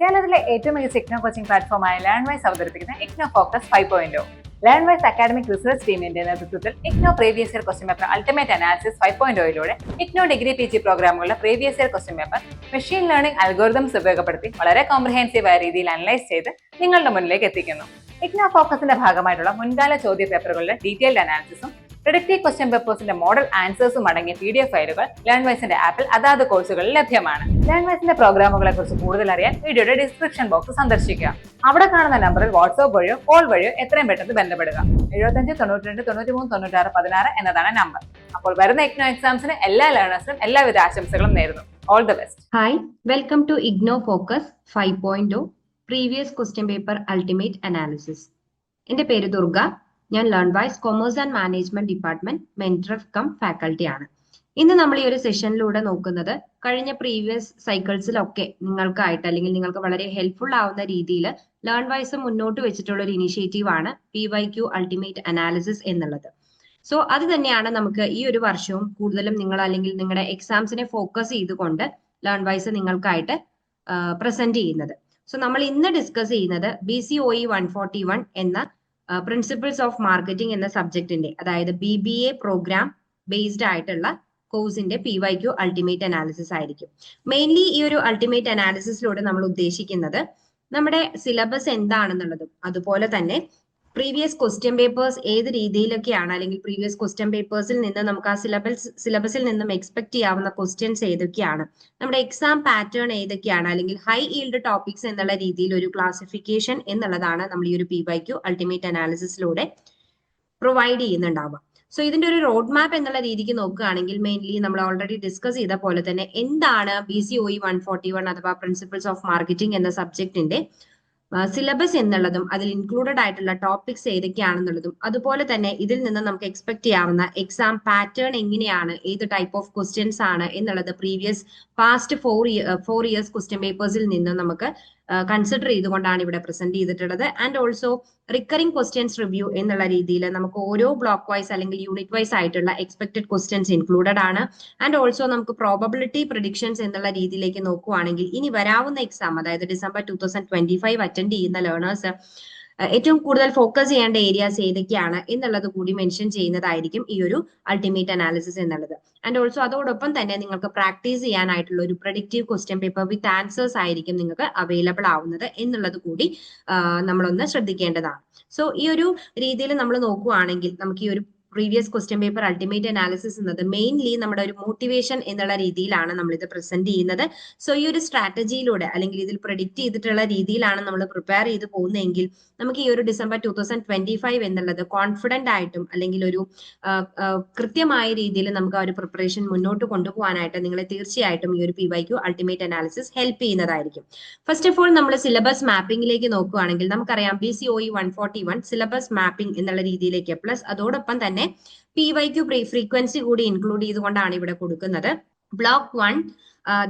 കേരളത്തിലെ ഏറ്റവും മികച്ച ഇഗ്നോ കോച്ചിംഗ് പ്ലാറ്റ്ഫോമായ ലേൺവൈസ് അവതരിപ്പിക്കുന്ന IGNOU focus 5.0. Learnwise academic research ടീമിന്റെ നേതൃത്വത്തിൽ IGNOU previous year question paper ultimate analysis 5.0യിലൂടെ ഇഗ്നോ ഡിഗ്രി PG പ്രോഗ്രാമുകളുടെ previous year question paper machine learning algorithms ഉപയോഗപ്പെടുത്തി വളരെ കോംപ്രിഹെൻസീവായ രീതിയിൽ അനലൈസ് ചെയ്ത് നിങ്ങളുടെ മുന്നിലേക്ക് എത്തിക്കുന്നു. ഇഗ്നോ ഫോക്കസിന്റെ ഭാഗമായിട്ടുള്ള മുൻകാല ചോദ്യ പേപ്പറുകളുടെ ഡീറ്റെയിൽഡ് അനാലിസിസും പ്രിഡിക്റ്റീവ് ക്വസ്റ്റ്യൻ പേപ്പേഴ്സിന്റെ മോഡൽ ആൻസേഴ്സും അടങ്ങിയ PDF ഫയലുകൾ ലേൺവൈസിന്റെ ആപ്പിൽ അതാത് കോഴ്സുകളിൽ ലഭ്യമാണ്. ലേൺവൈസിന്റെ പ്രോഗ്രാമുകളെ കുറിച്ച് കൂടുതൽ അറിയാൻ വീഡിയോയുടെ ഡിസ്ക്രിപ്ഷൻ ബോക്സ് സന്ദർശിക്കുക. അവിടെ കാണുന്ന നമ്പറിൽ വാട്സ്ആപ്പ് വഴിയോ കോൾ വഴിയോ എത്രയും പെട്ടെന്ന് ബന്ധപ്പെടുക. 75 92 93 96 16 എന്നതാണ് നമ്പർ. അപ്പോൾ വരുന്ന ഇഗ്നോ എക്സാംസിന് എല്ലാ ലേണേഴ്സിനും എല്ലാവിധ ആശംസകളും നേരുന്നു. All the best. Hi, welcome to IGNOU focus 5.0 previous question paper ultimate analysis. എന്റെ പേര് ദുർഗ. ഞാൻ Learnwise commerce and management department mentor cum faculty ആണ്. ഇന്ന് നമ്മൾ ഈ ഒരു സെഷനിലൂടെ നോക്കുന്നത് കഴിഞ്ഞ പ്രീവിയസ് സൈക്കിൾസിലൊക്കെ നിങ്ങൾക്കായിട്ട് അല്ലെങ്കിൽ നിങ്ങൾക്ക് വളരെ ഹെൽപ്ഫുൾ ആവുന്ന രീതിയിൽ ലേൺവൈസ് മുന്നോട്ട് വെച്ചിട്ടുള്ള ഒരു ഇനിഷ്യേറ്റീവ് ആണ് PYQ അൾട്ടിമേറ്റ് അനാലിസിസ് എന്നുള്ളത്. സോ അത് തന്നെയാണ് നമുക്ക് ഈ ഒരു വർഷവും കൂടുതലും നിങ്ങൾ അല്ലെങ്കിൽ നിങ്ങളുടെ എക്സാംസിനെ ഫോക്കസ് ചെയ്തുകൊണ്ട് ലേൺവൈസ് നിങ്ങൾക്കായിട്ട് പ്രസന്റ് ചെയ്യുന്നത്. സോ നമ്മൾ ഇന്ന് ഡിസ്കസ് ചെയ്യുന്നത് BCOE 141 എന്ന പ്രിൻസിപ്പിൾസ് ഓഫ് മാർക്കറ്റിംഗ് എന്ന സബ്ജക്റ്റിന്റെ, അതായത് BBA പ്രോഗ്രാം ബേസ്ഡ് ആയിട്ടുള്ള കോഴ്സിന്റെ PYQ അൾട്ടിമേറ്റ് അനാലിസിസ് ആയിരിക്കും. മെയിൻലി ഈ ഒരു അൾട്ടിമേറ്റ് അനാലിസിസിലൂടെ നമ്മൾ ഉദ്ദേശിക്കുന്നത് നമ്മുടെ സിലബസ് എന്താണെന്നുള്ളതും അതുപോലെ തന്നെ പ്രീവിയസ് ക്വസ്റ്റ്യൻ പേപ്പേഴ്സ് ഏത് രീതിയിലൊക്കെയാണ് അല്ലെങ്കിൽ പ്രീവിയസ് ക്വസ്റ്റ്യൻ പേപ്പേഴ്സിൽ നിന്ന് നമുക്ക് ആ സിലബസിൽ നിന്നും എക്സ്പെക്ട് ചെയ്യാവുന്ന ക്വസ്റ്റ്യൻസ് ഏതൊക്കെയാണ്, നമ്മുടെ എക്സാം പാറ്റേൺ ഏതൊക്കെയാണ്, അല്ലെങ്കിൽ ഹൈ ഈൽഡ് ടോപ്പിക്സ് എന്നുള്ള രീതിയിൽ ഒരു ക്ലാസിഫിക്കേഷൻ എന്നുള്ളതാണ് നമ്മൾ ഈ ഒരു PYQ അൾട്ടിമേറ്റ് അനാലിസിസിലൂടെ പ്രൊവൈഡ് ചെയ്യുന്നുണ്ടാവുക. സോ ഇതിന്റെ ഒരു റോഡ് മാപ്പ് എന്നുള്ള രീതിക്ക് നോക്കുകയാണെങ്കിൽ മെയിൻലി നമ്മൾ ഓൾറെഡി ഡിസ്കസ് ചെയ്ത പോലെ തന്നെ എന്താണ് BCOE 141 അഥവാ പ്രിൻസിപ്പിൾസ് ഓഫ് മാർക്കറ്റിംഗ് എന്ന സബ്ജക്റ്റിന്റെ സിലബസ് എന്നുള്ളതും അതിൽ ഇൻക്ലൂഡഡ് ആയിട്ടുള്ള ടോപ്പിക്സ് ഏതൊക്കെയാണെന്നുള്ളതും അതുപോലെ തന്നെ ഇതിൽ നിന്ന് നമുക്ക് എക്സ്പെക്ട് ചെയ്യാവുന്ന എക്സാം പാറ്റേൺ എങ്ങനെയാണ്, ഏത് ടൈപ്പ് ഓഫ് ക്വസ്റ്റ്യൻസ് ആണ് എന്നുള്ളത് പ്രീവിയസ് പാസ്റ്റ് 4 ഇയേഴ്സ് ക്വസ്റ്റ്യൻ പേപ്പേഴ്സിൽ നിന്ന് നമുക്ക് കൺസിഡർ ചെയ്തുകൊണ്ടാണ് ഇവിടെ പ്രസന്റ് ചെയ്തിട്ടുള്ളത്. And also recurring questions review എന്നുള്ള രീതിയിൽ നമുക്ക് ഓരോ ബ്ലോക്ക് വൈസ് അല്ലെങ്കിൽ യൂണിറ്റ് വൈസ് ആയിട്ടുള്ള എക്സ്പെക്ടഡ് ക്വസ്റ്റ്യൻസ് ഇൻക്ലൂഡഡ് ആണ്. ആൻഡ് ഓൾസോ നമുക്ക് പ്രോബബിലിറ്റി പ്രഡിക്ഷൻസ് എന്നുള്ള രീതിയിലേക്ക് നോക്കുവാണെങ്കിൽ ഇനി വരാവുന്ന എക്സാം, അതായത് December 2025 അറ്റൻഡ് ചെയ്യുന്ന ലേണേഴ്സ് ഏറ്റവും കൂടുതൽ ഫോക്കസ് ചെയ്യേണ്ട ഏരിയാസ് ഏതൊക്കെയാണ് എന്നുള്ളത് കൂടി മെൻഷൻ ചെയ്യുന്നതായിരിക്കും ഈ ഒരു അൾട്ടിമേറ്റ് അനാലിസിസ് എന്നുള്ളത്. ആൻഡ് ഓൾസോ അതോടൊപ്പം തന്നെ നിങ്ങൾക്ക് പ്രാക്ടീസ് ചെയ്യാനായിട്ടുള്ള ഒരു predictive question paper with answers ആയിരിക്കും നിങ്ങൾക്ക് അവൈലബിൾ ആവുന്നത് എന്നുള്ളത് കൂടി നമ്മളൊന്ന് ശ്രദ്ധിക്കേണ്ടതാണ്. സോ ഈ ഒരു രീതിയിൽ നമ്മൾ നോക്കുവാണെങ്കിൽ നമുക്ക് ഈ ഒരു previous question paper ultimate analysis എന്നത് മെയിൻലി നമ്മുടെ ഒരു മോട്ടിവേഷൻ എന്നുള്ള രീതിയിലാണ് നമ്മൾ ഇത് പ്രസന്റ് ചെയ്യുന്നത്. സോ ഈ ഒരു സ്ട്രാറ്റജിയിലൂടെ അല്ലെങ്കിൽ ഇതിൽ പ്രഡിക്റ്റ് ചെയ്തിട്ടുള്ള രീതിയിലാണ് നമ്മൾ പ്രിപ്പയർ ചെയ്ത് പോകുന്നതെങ്കിൽ നമുക്ക് ഈ ഒരു December 2025 എന്നുള്ളത് കോൺഫിഡന്റ് ആയിട്ടും അല്ലെങ്കിൽ ഒരു കൃത്യമായ രീതിയിൽ നമുക്ക് ആ ഒരു പ്രിപ്പറേഷൻ മുന്നോട്ട് കൊണ്ടുപോകാനായിട്ട് നിങ്ങളെ തീർച്ചയായിട്ടും ഈ ഒരു PYQ അൾട്ടിമേറ്റ് അനാലിസിസ് ഹെൽപ്പ് ചെയ്യുന്നതായിരിക്കും. ഫസ്റ്റ് ഓഫ് ഓൾ നമ്മൾ സിലബസ് മാപ്പിംഗിലേക്ക് നോക്കുകയാണെങ്കിൽ നമുക്കറിയാം BCOE 141 സിലബസ് മാപ്പിംഗ് എന്നുള്ള രീതിയിലേക്ക് പ്ലസ് അതോടൊപ്പം തന്നെ PYQ ഫ്രീക്വൻസി കൂടി ഇൻക്ലൂഡ് ചെയ്തുകൊണ്ടാണ് ഇവിടെ കൊടുക്കുന്നത്. Block 1,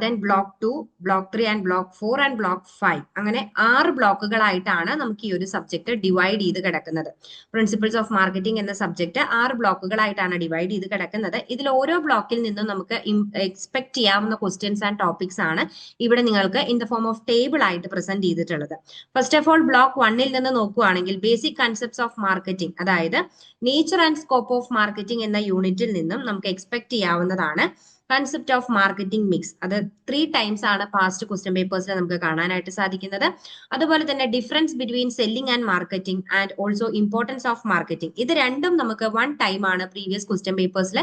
then block 2, block 3 and block 4 and block 5 അങ്ങനെ 6 ബ്ലോക്കുകളായിട്ടാണ് നമുക്ക് ഈ ഒരു സബ്ജക്ട് ഡിവൈഡ് ചെയ്ത് കിടക്കുന്നത്. പ്രിൻസിപ്പിൾസ് ഓഫ് മാർക്കറ്റിംഗ് എന്ന സബ്ജക്ട് 6 ബ്ലോക്കുകളായിട്ടാണ് ഡിവൈഡ് ചെയ്ത് കിടക്കുന്നത്. ഇതിൽ ഓരോ ബ്ലോക്കിൽ നിന്നും നമുക്ക് എക്സ്പെക്ട് ചെയ്യാവുന്ന ക്വസ്റ്റ്യൻസ് ആൻഡ് ടോപ്പിക്സ് ആണ് ഇവിടെ നിങ്ങൾക്ക് in the form of table ആയിട്ട് പ്രസന്റ് ചെയ്തിട്ടുള്ളത്. ഫസ്റ്റ് ഓഫ് ഓൾ ബ്ലോക്ക് 1ൽ നിന്ന് നോക്കുകയാണെങ്കിൽ ബേസിക് കൺസെപ്റ്റ്സ് ഓഫ് മാർക്കറ്റിംഗ്, അതായത് nature and scope of marketing എന്ന യൂണിറ്റിൽ നിന്നും നമുക്ക് എക്സ്പെക്ട് ചെയ്യാവുന്നതാണ് കൺസെപ്റ്റ് ഓഫ് മാർക്കറ്റിംഗ് മിക്സ്. അത് 3 ടൈംസ് ആണ് പാസ്റ്റ് ക്വസ്റ്റ്യൻ പേപ്പേഴ്സിൽ നമുക്ക് കാണാനായിട്ട് സാധിക്കുന്നത്. അതുപോലെ തന്നെ difference between selling and marketing and also importance of marketing, ഇത് രണ്ടും നമുക്ക് 1 ടൈം ആണ് പ്രീവിയസ് ക്വസ്റ്റ്യൻ പേപ്പേഴ്സിൽ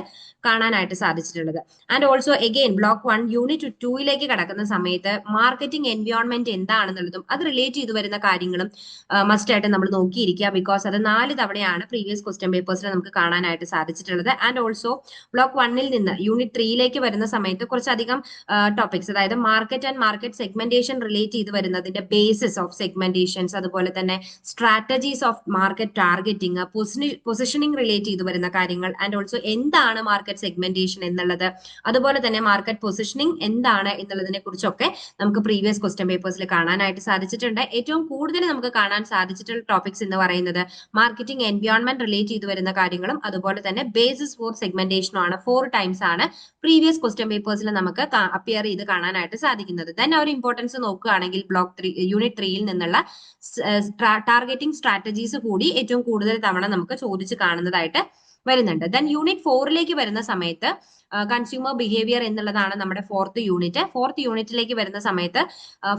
കാണാനായിട്ട് സാധിച്ചിട്ടുള്ളത്. And also again block 1 unit 2ലേക്ക് കടക്കുന്ന സമയത്ത് മാർക്കറ്റിംഗ് എൻവയോൺമെന്റ് എന്താണെന്നുള്ളതും അത് റിലേറ്റ് ചെയ്തു വരുന്ന കാര്യങ്ങളും മസ്റ്റ് ആയിട്ട് നമ്മൾ നോക്കിയിരിക്കുക. ബിക്കോസ് അത് 4 തവണയാണ് പ്രീവിയസ് ക്വസ്റ്റ്യൻ പേപ്പേഴ്സിൽ നമുക്ക് കാണാനായിട്ട് സാധിച്ചിട്ടുള്ളത്. ആൻഡ് ഓൾസോ ബ്ലോക്ക് 1ൽ നിന്ന് യൂണിറ്റ് 3ലേക്ക് വരുന്ന സമയത്ത് കുറച്ചധികം ടോപ്പിക്സ്, അതായത് market and market segmentation relate ചെയ്ത് വരുന്നതിന്റെ ബേസിസ് ഓഫ് സെഗ്മെന്റേഷൻസ്, അതുപോലെ തന്നെ strategies of market targeting, positioning relate ചെയ്ത് വരുന്ന കാര്യങ്ങൾ, ആൻഡ് ഓൾസോ എന്താണ് മാർക്കറ്റ് സെഗ്മെന്റേഷൻ എന്നുള്ളത്, അതുപോലെ തന്നെ മാർക്കറ്റ് പൊസിഷനിങ് എന്താണ് എന്നുള്ളതിനെ കുറിച്ചൊക്കെ നമുക്ക് പ്രീവിയസ് ക്വസ്റ്റ്യൻ പേപ്പേഴ്സിൽ കാണാനായിട്ട് സാധിച്ചിട്ടുണ്ട്. ഏറ്റവും കൂടുതൽ നമുക്ക് കാണാൻ സാധിച്ചിട്ടുള്ള ടോപ്പിക്സ് എന്ന് പറയുന്നത് മാർക്കറ്റിംഗ് എൻവയോൺമെന്റ് റിലേറ്റ് ചെയ്ത് വരുന്ന കാര്യങ്ങളും അതുപോലെ തന്നെ ബേസിസ് ഫോർ സെഗ്മെന്റേഷനും ആണ്. 4 ടൈംസ് ആണ് പ്രീവിയസ് പ്രീവിയസ് ക്വസ്റ്റ്യൻ പേപ്പേഴ്സിൽ നമുക്ക് അപ്പിയർ ചെയ്ത് കാണാനായിട്ട് സാധിക്കുന്നത്. ദെൻ ആ ഒരു ഇമ്പോർട്ടൻസ് നോക്കുകയാണെങ്കിൽ യൂണിറ്റ് 3യിൽ നിന്നുള്ള ടാർഗറ്റിംഗ് സ്ട്രാറ്റജീസ് കൂടി ഏറ്റവും കൂടുതൽ തവണ നമുക്ക് ചോദിച്ച് കാണുന്നതായിട്ട് വരുന്നുണ്ട്. ദെൻ യൂണിറ്റ് 4ലേക്ക് വരുന്ന സമയത്ത് കൺസ്യൂമർ ബിഹേവിയർ എന്നുള്ളതാണ് നമ്മുടെ ഫോർത്ത് യൂണിറ്റിലേക്ക് വരുന്ന സമയത്ത്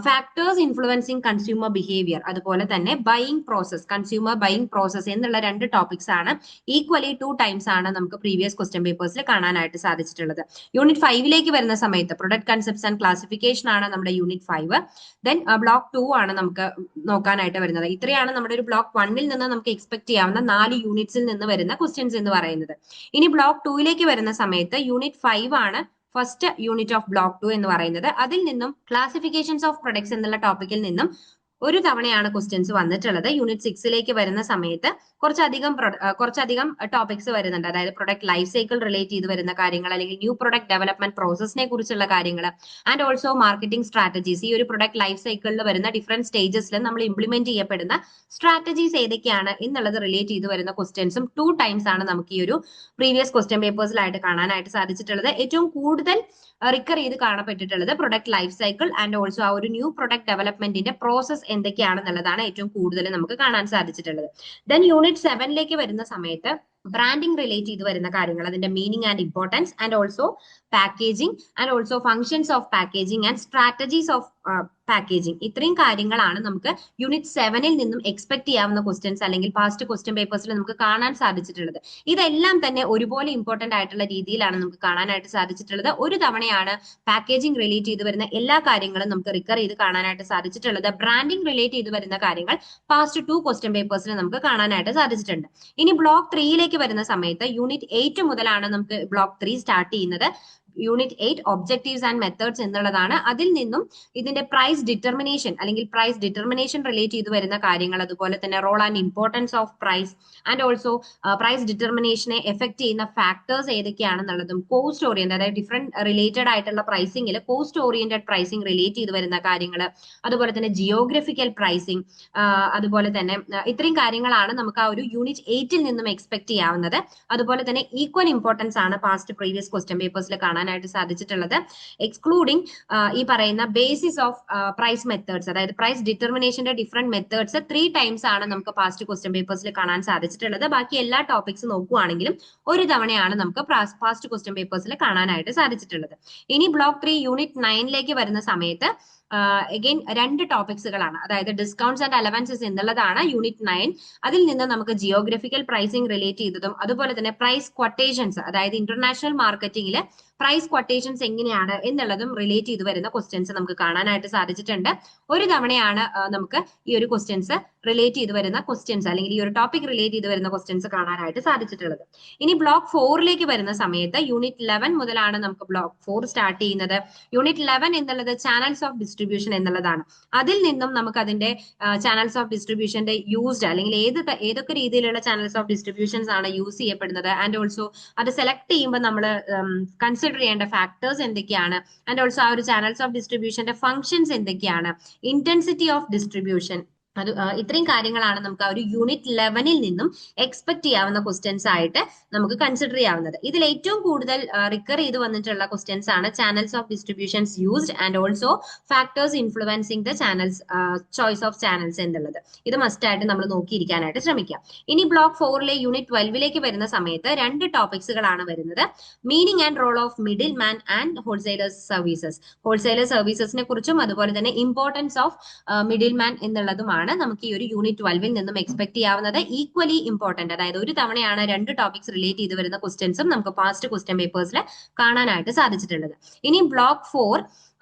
ഫാക്ടേഴ്സ് ഇൻഫ്ലുവൻസിങ് കൺസ്യൂമർ ബിഹേവിയർ, അതുപോലെ തന്നെ buying process, consumer buying process എന്നുള്ള 2 ടോപ്പിക്സ് ആണ് ഈക്വലി 2 ടൈംസ് ആണ് നമുക്ക് പ്രീവിയസ് ക്വസ്റ്റ്യൻ പേപ്പേഴ്സിൽ കാണാനായിട്ട് സാധിച്ചിട്ടുള്ളത്. യൂണിറ്റ് 5ലേക്ക് വരുന്ന സമയത്ത് പ്രൊഡക്റ്റ് കൺസെപ്റ്റ്സ് ആൻഡ് ക്ലാസിഫിക്കേഷൻ ആണ് നമ്മുടെ യൂണിറ്റ് 5. ദെൻ ബ്ലോക്ക് 2 ആണ് നമുക്ക് നോക്കാനായിട്ട് വരുന്നത്. ഇത്രയാണ് നമ്മുടെ ഒരു ബ്ലോക്ക് 1ൽ നിന്ന് നമുക്ക് എക്സ്പെക്ട് ചെയ്യാവുന്ന 4 യൂണിറ്റ്സിൽ നിന്ന് വരുന്ന ക്വസ്റ്റ്യൻസ് എന്ന് പറയുന്നത്. ഇനി ബ്ലോക്ക് 2ലേക്ക് വരുന്ന സമയത്ത് യൂണിറ്റ് 5 ആണ് ഫസ്റ്റ് യൂണിറ്റ് ഓഫ് ബ്ലോക്ക് 2 എന്ന് പറയുന്നത്. അതിൽ നിന്നും ക്ലാസിഫിക്കേഷൻസ് ഓഫ് പ്രൊഡക്ട്സ് എന്നുള്ള ടോപ്പിക്കിൽ നിന്നും ഒരു തവണയാണ് ക്വസ്റ്റ്യൻസ് വന്നിട്ടുള്ളത്. യൂണിറ്റ് 6ലേക്ക് വരുന്ന സമയത്ത് കുറച്ചധികം ടോപ്പിക്സ് വരുന്നുണ്ട്. അതായത് പ്രൊഡക്റ്റ് ലൈഫ് സൈക്കിൾ റിലേറ്റ് ചെയ്ത് വരുന്ന കാര്യങ്ങൾ, അല്ലെങ്കിൽ ന്യൂ പ്രൊഡക്റ്റ് ഡെവലപ്മെന്റ് പ്രോസസിനെ കുറിച്ചുള്ള കാര്യങ്ങൾ, ആൻഡ് ഓൾസോ മാർക്കറ്റിംഗ് സ്ട്രാറ്റജീസ്. ഈ ഒരു പ്രൊഡക്റ്റ് ലൈഫ് സൈക്കിളിൽ വരുന്ന ഡിഫറെന്റ് സ്റ്റേജസിൽ നമ്മൾ ഇംപ്ലിമെന്റ് ചെയ്യപ്പെടുന്ന സ്ട്രാറ്റജീസ് ഏതൊക്കെയാണ് എന്നുള്ളത് റിലേറ്റ് ചെയ്ത് വരുന്ന ക്വസ്റ്റ്യൻസും 2 ടൈംസ് ആണ് നമുക്ക് ഈ ഒരു പ്രീവിയസ് ക്വസ്റ്റ്യൻ പേപ്പേഴ്സിലായിട്ട് കാണാനായിട്ട് സാധിച്ചിട്ടുള്ളത്. ഏറ്റവും കൂടുതൽ റിക്കർ ചെയ്ത് കാണപ്പെട്ടിട്ടുള്ളത് product life cycle and also ആ ഒരു ന്യൂ പ്രൊഡക്റ്റ് ഡെവലപ്മെന്റിന്റെ പ്രോസസ് എന്തൊക്കെയാണെന്നുള്ളതാണ് ഏറ്റവും കൂടുതൽ നമുക്ക് കാണാൻ സാധിച്ചിട്ടുള്ളത്. ദെൻ യൂണിറ്റ് 7ലേക്ക് വരുന്ന സമയത്ത് ബ്രാൻഡിംഗ് റിലേറ്റ് ചെയ്ത് വരുന്ന കാര്യങ്ങൾ, അതിന്റെ meaning and importance, and also packaging, and also functions of packaging and strategies of packaging. ഇത്രയും കാര്യങ്ങളാണ് നമുക്ക് യൂണിറ്റ് 7ൽ നിന്നും എക്സ്പെക്ട് ചെയ്യാവുന്ന ക്വസ്റ്റ്യൻസ്, അല്ലെങ്കിൽ പാസ്റ്റ് ക്വസ്റ്റ്യൻ പേപ്പേഴ്സിൽ നമുക്ക് കാണാൻ സാധിച്ചിട്ടുള്ളത്. ഇതെല്ലാം തന്നെ ഒരുപോലെ ഇമ്പോർട്ടന്റ് ആയിട്ടുള്ള രീതിയിലാണ് നമുക്ക് കാണാനായിട്ട് സാധിച്ചിട്ടുള്ളത്. ഒരു തവണയാണ് പാക്കേജിംഗ് റിലേറ്റ് ചെയ്ത് വരുന്ന എല്ലാ കാര്യങ്ങളും നമുക്ക് റിക്കർ ചെയ്ത് കാണാനായിട്ട് സാധിച്ചിട്ടുള്ളത്. ബ്രാൻഡിംഗ് റിലേറ്റ് ചെയ്ത് വരുന്ന കാര്യങ്ങൾ പാസ്റ്റ് 2 ക്വസ്റ്റ്യൻ പേപ്പേഴ്സിൽ നമുക്ക് കാണാനായിട്ട് സാധിച്ചിട്ടുണ്ട്. ഇനി ബ്ലോക്ക് 3ലേക്ക് വരുന്ന സമയത്ത് യൂണിറ്റ് 8 മുതലാണ് നമുക്ക് ബ്ലോക്ക് 3 സ്റ്റാർട്ട് ചെയ്യുന്നത്. യൂണിറ്റ് 8 ഒബ്ജക്റ്റീവ്സ് ആൻഡ് മെത്തേഡ്സ് എന്നുള്ളതാണ്. അതിൽ നിന്നും ഇതിന്റെ പ്രൈസ് ഡിറ്റർമിനേഷൻ, അല്ലെങ്കിൽ പ്രൈസ് ഡിറ്റർമിനേഷൻ റിലേറ്റ് ചെയ്ത് വരുന്ന കാര്യങ്ങൾ, അതുപോലെ തന്നെ role and importance of price, and also price ഡിറ്റർമിനേഷനെ എഫക്ട് ചെയ്യുന്ന ഫാക്ടേഴ്സ് ഏതൊക്കെയാണെന്നുള്ളതും, കോസ്റ്റ് ഓറിയന്റഡ്, അതായത് ഡിഫറെന്റ് റിലേറ്റഡ് ആയിട്ടുള്ള പ്രൈസിംഗിൽ കോസ്റ്റ് ഓറിയന്റഡ് പ്രൈസിംഗ് റിലേറ്റ് ചെയ്ത് വരുന്ന കാര്യങ്ങൾ, അതുപോലെ തന്നെ ജിയോഗ്രഫിക്കൽ പ്രൈസിംഗ്, അതുപോലെ തന്നെ ഇത്രയും കാര്യങ്ങളാണ് നമുക്ക് ആ ഒരു യൂണിറ്റ് 8ൽ നിന്നും എക്സ്പെക്ട് ചെയ്യാവുന്നത്. അതുപോലെ തന്നെ ഈക്വൽ ഇമ്പോർട്ടൻസ് ആണ് പാസ്റ്റ് പ്രീവിയസ് ക്വസ്റ്റ്യൻ പേപ്പേഴ്സിൽ കാണാനായിട്ട് സാധിച്ചിട്ടുള്ളത്. എക്സ്ക്ലൂഡിംഗ് ഈ പറയുന്ന ബേസിസ് ഓഫ് പ്രൈസ് മെത്തേഡ്സ്, അതായത് പ്രൈസ് ഡിറ്റർമിനേഷന്റെ ഡിഫറെന്റ് മെത്തേഡ്സ് 3 ടൈംസ് ആണ് നമുക്ക് പാസ്റ്റ് ക്വസ്റ്റ്യൻ പേപ്പേഴ്സിൽ കാണാൻ സാധിച്ചിട്ടുള്ളത്. ബാക്കി എല്ലാ ടോപ്പിക്സ് നോക്കുകയാണെങ്കിലും ഒരു തവണയാണ് നമുക്ക് പാസ്റ്റ് ക്വസ്റ്റ്യൻ പേപ്പേഴ്സിൽ കാണാനായിട്ട് സാധിച്ചിട്ടുള്ളത്. ഇനി ബ്ലോക്ക് 3 യൂണിറ്റ് 9ലേക്ക് വരുന്ന സമയത്ത് അഗൈൻ 2 ടോപ്പിക്സുകളാണ്. അതായത് ഡിസ്കൗണ്ട്സ് ആൻഡ് അലവൻസസ് എന്നുള്ളതാണ് യൂണിറ്റ് 9. അതിൽ നിന്ന് നമുക്ക് ജിയോഗ്രഫിക്കൽ പ്രൈസിംഗ് റിലേറ്റ് ചെയ്തതും, അതുപോലെ തന്നെ പ്രൈസ് ക്വട്ടേഷൻസ്, അതായത് ഇന്റർനാഷണൽ മാർക്കറ്റിംഗിൽ പ്രൈസ് ക്വട്ടേഷൻസ് എങ്ങനെയാണ് എന്നുള്ളതും റിലേറ്റ് ചെയ്ത് വരുന്ന ക്വസ്റ്റ്യൻസ് നമുക്ക് കാണാനായിട്ട് സാധിച്ചിട്ടുണ്ട്. ഒരു തവണയാണ് നമുക്ക് ഈ ഒരു ക്വസ്റ്റ്യൻസ് റിലേറ്റ് ചെയ്ത് വരുന്ന ക്വസ്റ്റ്യൻസ്, അല്ലെങ്കിൽ ഈ ഒരു ടോപ്പിക് റിലേറ്റ് ചെയ്ത് വരുന്ന ക്വസ്റ്റ്യൻസ് കാണാനായിട്ട് സാധിച്ചിട്ടുള്ളത്. ഇനി ബ്ലോക്ക് 4ലേക്ക് വരുന്ന സമയത്ത് യൂണിറ്റ് 11 മുതലാണ് നമുക്ക് ബ്ലോക്ക് 4 സ്റ്റാർട്ട് ചെയ്യുന്നത്. യൂണിറ്റ് 11 എന്നുള്ളത് ചാനൽസ് ഓഫ് ഡിസ്ട്രിബ്യൂഷൻ എന്നുള്ളതാണ്. അതിൽ നിന്നും നമുക്ക് അതിന്റെ ചാനൽസ് ഓഫ് ഡിസ്ട്രിബ്യൂഷന്റെ യൂസ്ഡ്, അല്ലെങ്കിൽ ഏതൊക്കെ രീതിയിലുള്ള ചാനൽസ് ഓഫ് ഡിസ്ട്രിബ്യൂഷൻസ് ആണ് യൂസ് ചെയ്യപ്പെടുന്നത്, ആൻഡ് ഓൾസോ അത് സെലക്ട് ചെയ്യുമ്പോൾ നമ്മൾ കൺസിഡർ ചെയ്യേണ്ട ഫാക്ടേഴ്സ് എന്തൊക്കെയാണ്, ആൻഡ് ഓൾസോ ആ ഒരു ചാനൽസ് ഓഫ് ഡിസ്ട്രിബ്യൂഷന്റെ ഫംഗ്ഷൻസ് എന്തൊക്കെയാണ്, ഇന്റൻസിറ്റി ഓഫ് ഡിസ്ട്രിബ്യൂഷൻ, അത് ഇത്രയും കാര്യങ്ങളാണ് നമുക്ക് ആ ഒരു യൂണിറ്റ് 11ൽ നിന്നും എക്സ്പെക്ട് ചെയ്യാവുന്ന ക്വസ്റ്റ്യൻസ് ആയിട്ട് നമുക്ക് കൺസിഡർ ചെയ്യാവുന്നത്. ഇതിൽ ഏറ്റവും കൂടുതൽ റിക്കർ ചെയ്ത് വന്നിട്ടുള്ള ക്വസ്റ്റ്യൻസ് ആണ് channels of distributions used, and also factors influencing the channels, choice of channels എന്നുള്ളത്. ഇത് മസ്റ്റ് ആയിട്ട് നമ്മൾ നോക്കിയിരിക്കാനായിട്ട് ശ്രമിക്കാം. ഇനി ബ്ലോക്ക് 4ലെ യൂണിറ്റ് 12ലേക്ക് വരുന്ന സമയത്ത് 2 ടോപ്പിക്സുകളാണ് വരുന്നത്. Meaning and role of middleman and wholesalers services. Wholesaler സർവീസസിനെ കുറിച്ചും, അതുപോലെ തന്നെ ഇമ്പോർട്ടൻസ് ഓഫ് മിഡിൽ മാൻ എന്നുള്ളതുമാണ് നമുക്ക് ഈ ഒരു യൂണിറ്റ് 12ൽ നിന്നും എക്സ്പെക്ട് ചെയ്യാവുന്നത്. ഈക്വലി ഇമ്പോർട്ടന്റ്, അതായത് ഒരു തവണയാണ് 2 ടോപ്പിക്സ് റിലേറ്റ് ചെയ്ത് വരുന്ന ക്വസ്റ്റ്യൻസും നമുക്ക് പാസ്റ്റ് ക്വസ്റ്റ്യൻ പേപ്പേഴ്സിൽ കാണാനായിട്ട് സാധിച്ചിട്ടുള്ളത്. ഇനി ബ്ലോക്ക് 4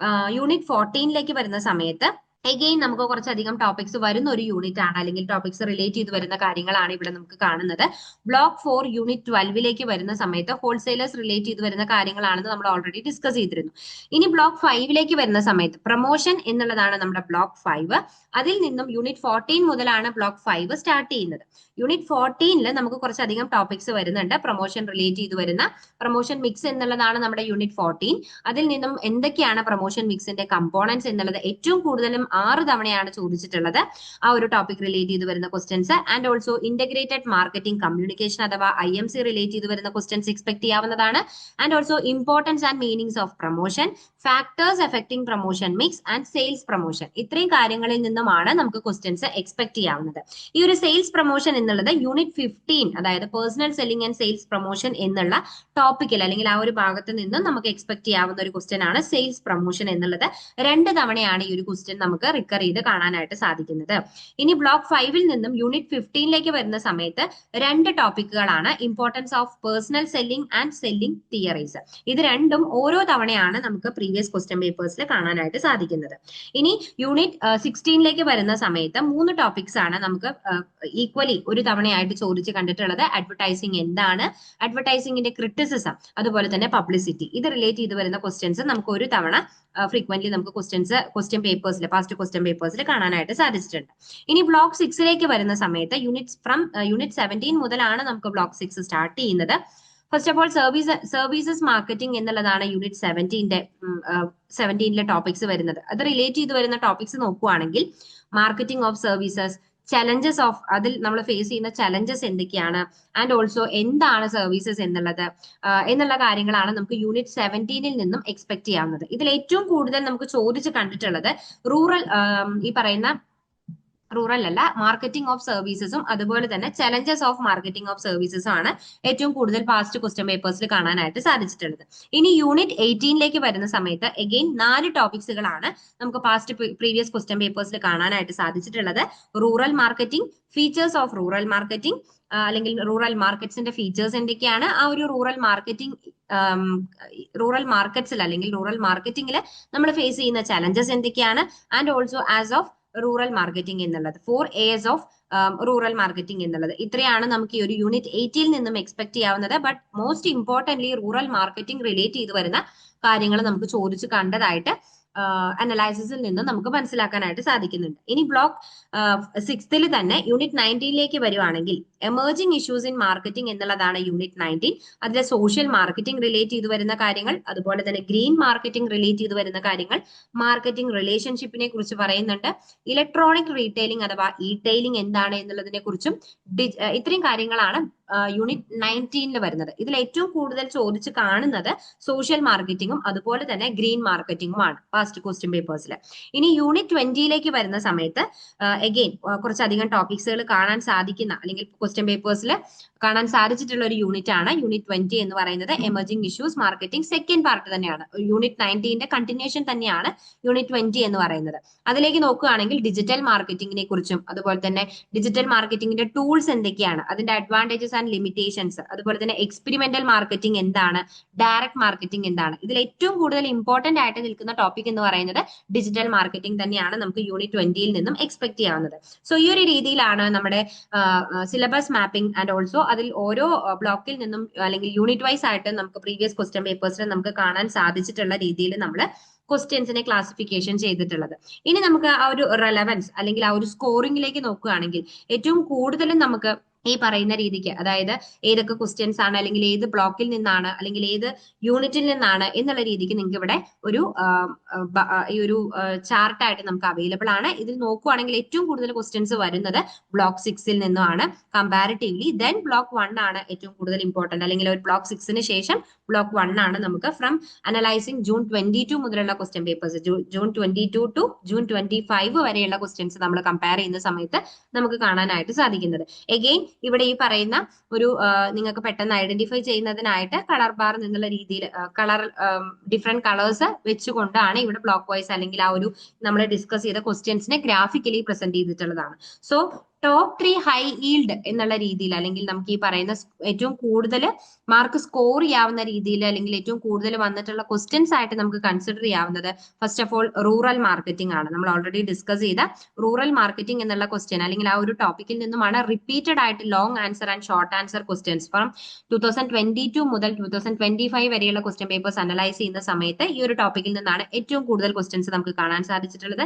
യൂണിറ്റ് 14ലേക്ക് വരുന്ന സമയത്ത് എഗെയിൻ നമുക്ക് കുറച്ചധികം ടോപ്പിക്സ് വരുന്ന ഒരു യൂണിറ്റ് ആണ്, അല്ലെങ്കിൽ ടോപ്പിക്സ് റിലേറ്റ് ചെയ്ത് വരുന്ന കാര്യങ്ങളാണ് ഇവിടെ നമുക്ക് കാണുന്നത്. ബ്ലോക്ക് 4 യൂണിറ്റ് 12ലേക്ക് വരുന്ന സമയത്ത് ഹോൾസെയിലേഴ്സ് റിലേറ്റ് ചെയ്ത് വരുന്ന കാര്യങ്ങളാണെന്ന് നമ്മൾ ഓൾറെഡി ഡിസ്കസ് ചെയ്തിരുന്നു. ഇനി ബ്ലോക്ക് 5ലേക്ക് വരുന്ന സമയത്ത് പ്രൊമോഷൻ എന്നുള്ളതാണ് നമ്മുടെ ബ്ലോക്ക് 5. അതിൽ നിന്നും യൂണിറ്റ് 14 മുതലാണ് ബ്ലോക്ക് 5 സ്റ്റാർട്ട് ചെയ്യുന്നത്. യൂണിറ്റ് 14ൽ നമുക്ക് കുറച്ചധികം ടോപ്പിക്സ് വരുന്നുണ്ട്. പ്രൊമോഷൻ റിലേറ്റ് ചെയ്ത് വരുന്ന പ്രൊമോഷൻ മിക്സ് എന്നുള്ളതാണ് നമ്മുടെ യൂണിറ്റ് 14. അതിൽ നിന്നും എന്തൊക്കെയാണ് പ്രൊമോഷൻ മിക്സിന്റെ കമ്പോണൻസ് എന്നുള്ളത് ഏറ്റവും കൂടുതലും 6 തവണയാണ് ചോദിച്ചിട്ടുള്ളത് ആ ഒരു ടോപ്പിക് റിലേറ്റ് ചെയ്ത് വരുന്ന questions. And also integrated marketing communication അഥവാ IMC റിലേറ്റ് ചെയ്ത് വരുന്ന ക്വസ്റ്റ്യൻസ് എക്സ്പെക്ട് ചെയ്യാവുന്നതാണ്. And also importance and meanings of promotion, factors effecting promotion mix and sales promotion, ഇത്രയും കാര്യങ്ങളിൽ നിന്നുമാണ് നമുക്ക് ക്വസ്റ്റ്യൻസ് എക്സ്പെക്ട് ചെയ്യാവുന്നത്. ഈ ഒരു സെയിൽസ് പ്രൊമോഷൻ എന്നുള്ളത് യൂണിറ്റ് 15 അതായത് personal selling and sales promotion എന്നുള്ള ടോപ്പിക്കിൽ അല്ലെങ്കിൽ ആ ഒരു ഭാഗത്ത് നിന്നും നമുക്ക് എക്സ്പെക്ട് ചെയ്യാവുന്ന ഒരു ക്വസ്റ്റ്യൻ ആണ് സെയിൽസ് പ്രൊമോഷൻ എന്നുള്ളത്. 2 തവണയാണ് ഈ ഒരു ക്വസ്റ്റ്യൻ നമുക്ക് റിക്കർ ചെയ്ത് കാണാനായിട്ട് സാധിക്കുന്നത്. ഇനി ബ്ലോക്ക് 5ൽ നിന്നും യൂണിറ്റ് 15ലേക്ക് വരുന്ന സമയത്ത് 2 ടോപ്പിക്കുകളാണ് importance of personal selling and selling theories. ഇത് രണ്ടും ഓരോ തവണയാണ് നമുക്ക് പ്രീവിയസ് ക്വസ്റ്റ്യൻ പേപ്പേഴ്സിൽ കാണാനായിട്ട് സാധിക്കുന്നത്. ഇനി യൂണിറ്റ് 16ലേക്ക് വരുന്ന സമയത്ത് 3 ടോപ്പിക്സ് ആണ് നമുക്ക് ഈക്വലി ഒരു തവണയായിട്ട് ചോദിച്ച് കണ്ടിട്ടുള്ളത്. അഡ്വർടൈസിംഗ് എന്താണ്, അഡ്വർടൈസിംഗിന്റെ ക്രിറ്റിസിസം, അതുപോലെ തന്നെ പബ്ലിസിറ്റി. ഇത് റിലേറ്റ് ചെയ്ത് വരുന്ന ക്വസ്റ്റ്യൻസ് നമുക്ക് ഒരു തവണ ഫ്രീക്വന്റ്ലി നമുക്ക് ക്വസ്റ്റ്യൻ പേപ്പേഴ്സിൽ പാസ്റ്റ് ക്വസ്റ്റ്യൻ പേപ്പേഴ്സിൽ കാണാനായിട്ട് സാധിച്ചിട്ടുണ്ട്. ഇനി ബ്ലോക്ക് 6ലേക്ക് വരുന്ന സമയത്ത് യൂണിറ്റ് 17 മുതലാണ് നമുക്ക് ബ്ലോക്ക് 6 സ്റ്റാർട്ട് ചെയ്യുന്നത്. First of all services marketing എന്നുള്ളതാണ് യൂണിറ്റ് 17ലെ ടോപ്പിക്സ് വരുന്നത്. അത് റിലേറ്റ് ചെയ്ത് വരുന്ന ടോപ്പിക്സ് നോക്കുകയാണെങ്കിൽ marketing of services, challenges of അതിൽ നമ്മൾ ഫേസ് ചെയ്യുന്ന ചലഞ്ചസ് എന്തൊക്കെയാണ്, ആൻഡ് ഓൾസോ എന്താണ് സർവീസസ് എന്നുള്ളത് എന്നുള്ള കാര്യങ്ങളാണ് നമുക്ക് യൂണിറ്റ് 17ൽ നിന്നും എക്സ്പെക്ട് ചെയ്യാവുന്നത്. ഇതിൽ ഏറ്റവും കൂടുതൽ നമുക്ക് ചോദിച്ച് കണ്ടിട്ടുള്ളത് റൂറൽ അല്ല മാർക്കറ്റിംഗ് ഓഫ് സർവീസസും അതുപോലെ തന്നെ ചലഞ്ചസ് ഓഫ് മാർക്കറ്റിംഗ് ഓഫ് സർവീസസും ആണ് ഏറ്റവും കൂടുതൽ പാസ്റ്റ് ക്വസ്റ്റ്യൻ പേപ്പേഴ്സിൽ കാണാനായിട്ട് സാധിച്ചിട്ടുള്ളത്. ഇനി യൂണിറ്റ് 18ലേക്ക് വരുന്ന സമയത്ത് അഗെയിൻ 4 ടോപ്പിക്സുകളാണ് നമുക്ക് പ്രീവിയസ് ക്വസ്റ്റ്യൻ പേപ്പേഴ്സിൽ കാണാനായിട്ട് സാധിച്ചിട്ടുള്ളത്. Rural marketing, features of rural marketing അല്ലെങ്കിൽ റൂറൽ മാർക്കറ്റ്സിന്റെ ഫീച്ചേഴ്സ് എന്തൊക്കെയാണ്, ആ ഒരു റൂറൽ മാർക്കറ്റ്സിൽ അല്ലെങ്കിൽ റൂറൽ മാർക്കറ്റിംഗിൽ നമ്മൾ ഫേസ് ചെയ്യുന്ന ചലഞ്ചസ് എന്തൊക്കെയാണ്, and also as of rural marketing എന്നുള്ളത് 4 A's ഓഫ് റൂറൽ മാർക്കറ്റിംഗ് എന്നുള്ളത്. ഇത്രയാണ് നമുക്ക് ഈ ഒരു യൂണിറ്റ് 8ൽ നിന്നും എക്സ്പെക്ട് ചെയ്യാവുന്നത്. But most importantly rural marketing relate ചെയ്ത് വരുന്ന കാര്യങ്ങൾ നമുക്ക് ചോദിച്ചു കണ്ടതായിട്ട് അനലൈസിസിൽ നിന്ന് നമുക്ക് മനസ്സിലാക്കാനായിട്ട് സാധിക്കുന്നുണ്ട്. ഇനി ബ്ലോക്ക് 6ൽ തന്നെ യൂണിറ്റ് 19ലേക്ക് വരുവാണെങ്കിൽ എമേർജിംഗ് ഇഷ്യൂസ് ഇൻ മാർക്കറ്റിംഗ് എന്നുള്ളതാണ് യൂണിറ്റ് 19. അതിലെ സോഷ്യൽ മാർക്കറ്റിംഗ് റിലേറ്റ് ചെയ്ത് വരുന്ന കാര്യങ്ങൾ, അതുപോലെ തന്നെ ഗ്രീൻ മാർക്കറ്റിംഗ് റിലേറ്റ് ചെയ്ത് വരുന്ന കാര്യങ്ങൾ, മാർക്കറ്റിംഗ് റിലേഷൻഷിപ്പിനെ കുറിച്ച് പറയുന്നുണ്ട്, ഇലക്ട്രോണിക് റീറ്റെയിലിംഗ് അഥവാ ഇ-ടെയിലിംഗ് എന്താണ് എന്നുള്ളതിനെ കുറിച്ചും ഇത്രയും കാര്യങ്ങളാണ് യൂണിറ്റ് 19ൽ വരുന്നത്. ഇതിൽ ഏറ്റവും കൂടുതൽ ചോദിച്ച് കാണുന്നത് സോഷ്യൽ മാർക്കറ്റിംഗും അതുപോലെ തന്നെ ഗ്രീൻ മാർക്കറ്റിംഗുമാണ് പാസ്റ്റ് ക്വസ്റ്റ്യൻ പേപ്പേഴ്സിൽ. ഇനി യൂണിറ്റ് 20ലേക്ക് വരുന്ന സമയത്ത് അഗെയിൻ കുറച്ചധികം ടോപ്പിക്സുകൾ കാണാൻ സാധിക്കുന്ന അല്ലെങ്കിൽ ക്വസ്റ്റ്യൻ പേപ്പേഴ്സിൽ കാണാൻ സാധിച്ചിട്ടുള്ള ഒരു യൂണിറ്റ് ആണ് യൂണിറ്റ് 20 എന്ന് പറയുന്നത്. Emerging issues marketing second part തന്നെയാണ്, യൂണിറ്റ് 19ന്റെ കണ്ടിന്യൂഷൻ തന്നെയാണ് യൂണിറ്റ് 20 എന്ന് പറയുന്നത്. അതിലേക്ക് നോക്കുകയാണെങ്കിൽ ഡിജിറ്റൽ മാർക്കറ്റിംഗിനെ കുറിച്ചും അതുപോലെ തന്നെ ഡിജിറ്റൽ മാർക്കറ്റിംഗിന്റെ ടൂൾസ് എന്തൊക്കെയാണ്, അതിന്റെ അഡ്വാൻറ്റേജസ് ആൻഡ് ലിമിറ്റേഷൻസ്, അതുപോലെ തന്നെ എക്സ്പെരിമെന്റൽ മാർക്കറ്റിംഗ് എന്താണ്, ഡയറക്ട് മാർക്കറ്റിംഗ് എന്താണ്. ഇതിൽ ഏറ്റവും കൂടുതൽ ഇമ്പോർട്ടന്റ് ആയിട്ട് നിൽക്കുന്ന ടോപ്പിക് എന്ന് പറയുന്നത് ഡിജിറ്റൽ മാർക്കറ്റിംഗ് തന്നെയാണ് നമുക്ക് യൂണിറ്റ് 20ൽ നിന്നും എക്സ്പെക്ട് ചെയ്യാവുന്നത്. സോ ഈ ഒരു രീതിയിലാണ് നമ്മുടെ സിലബസ് മാപ്പിംഗ് ആൻഡ് ഓൾസോ അതിൽ ഓരോ ബ്ലോക്കിൽ നിന്നും അല്ലെങ്കിൽ യൂണിറ്റ് വൈസ് ആയിട്ട് നമുക്ക് പ്രീവിയസ് ക്വസ്റ്റ്യൻ പേപ്പേഴ്സിൽ നമുക്ക് കാണാൻ സാധിച്ചിട്ടുള്ള രീതിയിൽ നമ്മൾ ക്വസ്റ്റ്യൻസിനെ ക്ലാസിഫിക്കേഷൻ ചെയ്തിട്ടുള്ളത്. ഇനി നമുക്ക് ആ ഒരു റെലവൻസ് അല്ലെങ്കിൽ ആ ഒരു സ്കോറിംഗിലേക്ക് നോക്കുകയാണെങ്കിൽ ഏറ്റവും കൂടുതലും നമുക്ക് ഈ പറയുന്ന രീതിക്ക്, അതായത് ഏതൊക്കെ ക്വസ്റ്റ്യൻസ് ആണ് അല്ലെങ്കിൽ ഏത് ബ്ലോക്കിൽ നിന്നാണ് അല്ലെങ്കിൽ ഏത് യൂണിറ്റിൽ നിന്നാണ് എന്നുള്ള രീതിക്ക് നിങ്ങൾക്ക് ഇവിടെ ഈ ഒരു ചാർട്ടായിട്ട് നമുക്ക് അവൈലബിൾ ആണ്. ഇതിൽ നോക്കുവാണെങ്കിൽ ഏറ്റവും കൂടുതൽ ക്വസ്റ്റ്യൻസ് വരുന്നത് ബ്ലോക്ക് 6ൽ നിന്നുമാണ് കമ്പാരിറ്റീവ്ലി. ദെൻ ബ്ലോക്ക് 1 ആണ് ഏറ്റവും കൂടുതൽ ഇമ്പോർട്ടന്റ്, അല്ലെങ്കിൽ ഒരു ബ്ലോക്ക് 6ന് ശേഷം ബ്ലോക്ക് 1 ആണ് നമുക്ക് ഫ്രം അനലൈസിംഗ് ജൂൺ 22 മുതലുള്ള question papers, June 22 to June 25 വരെയുള്ള ക്വസ്റ്റ്യൻസ് നമ്മൾ കമ്പയർ ചെയ്യുന്ന സമയത്ത് നമുക്ക് കാണാനായിട്ട് സാധിക്കുന്നത്. എഗെയിൻ ഇവിടെ ഈ പറയുന്ന ഒരു നിങ്ങൾക്ക് പെട്ടെന്ന് ഐഡന്റിഫൈ ചെയ്യുന്നതിനായിട്ട് കളർ ബാർ എന്നുള്ള രീതിയിൽ ഡിഫറെന്റ് കളേഴ്സ് വെച്ചുകൊണ്ടാണ് ഇവിടെ ബ്ലോക്ക് വൈസ് അല്ലെങ്കിൽ ആ ഒരു നമ്മൾ ഡിസ്കസ് ചെയ്ത ക്വസ്റ്റ്യൻസിനെ ഗ്രാഫിക്കലി പ്രസന്റ് ചെയ്തിട്ടുള്ളതാണ്. സോ ടോപ്പ് 3 ഹൈ ഈൽഡ് എന്നുള്ള രീതിയിൽ അല്ലെങ്കിൽ നമുക്ക് ഈ പറയുന്ന ഏറ്റവും കൂടുതൽ മാർക്ക് സ്കോർ ചെയ്യാവുന്ന രീതിയിൽ അല്ലെങ്കിൽ ഏറ്റവും കൂടുതൽ വന്നിട്ടുള്ള ക്വസ്റ്റ്യൻസ് ആയിട്ട് നമുക്ക് കൺസിഡർ ചെയ്യാവുന്നത് first of all rural marketing ആണ്. നമ്മൾ ഓൾറെഡി ഡിസ്കസ് ചെയ്ത റൂറൽ മാർക്കറ്റിംഗ് എന്നുള്ള ക്വസ്റ്റ്യൻ അല്ലെങ്കിൽ ആ ഒരു ടോപ്പിക്കിൽ നിന്നുമാണ് റിപ്പീറ്റഡ് ആയിട്ട് long answer and short answer questions from 2022 മുതൽ 2025 വരെയുള്ള ക്വസ്റ്റ്യൻ പേപ്പേഴ്സ് അനലൈസ് ചെയ്യുന്ന സമയത്ത് ഈ ഒരു ടോപ്പിക്കിൽ നിന്നാണ് ഏറ്റവും കൂടുതൽ ക്വസ്റ്റ്യൻസ് നമുക്ക് കാണാൻ സാധിച്ചിട്ടുള്ളത്.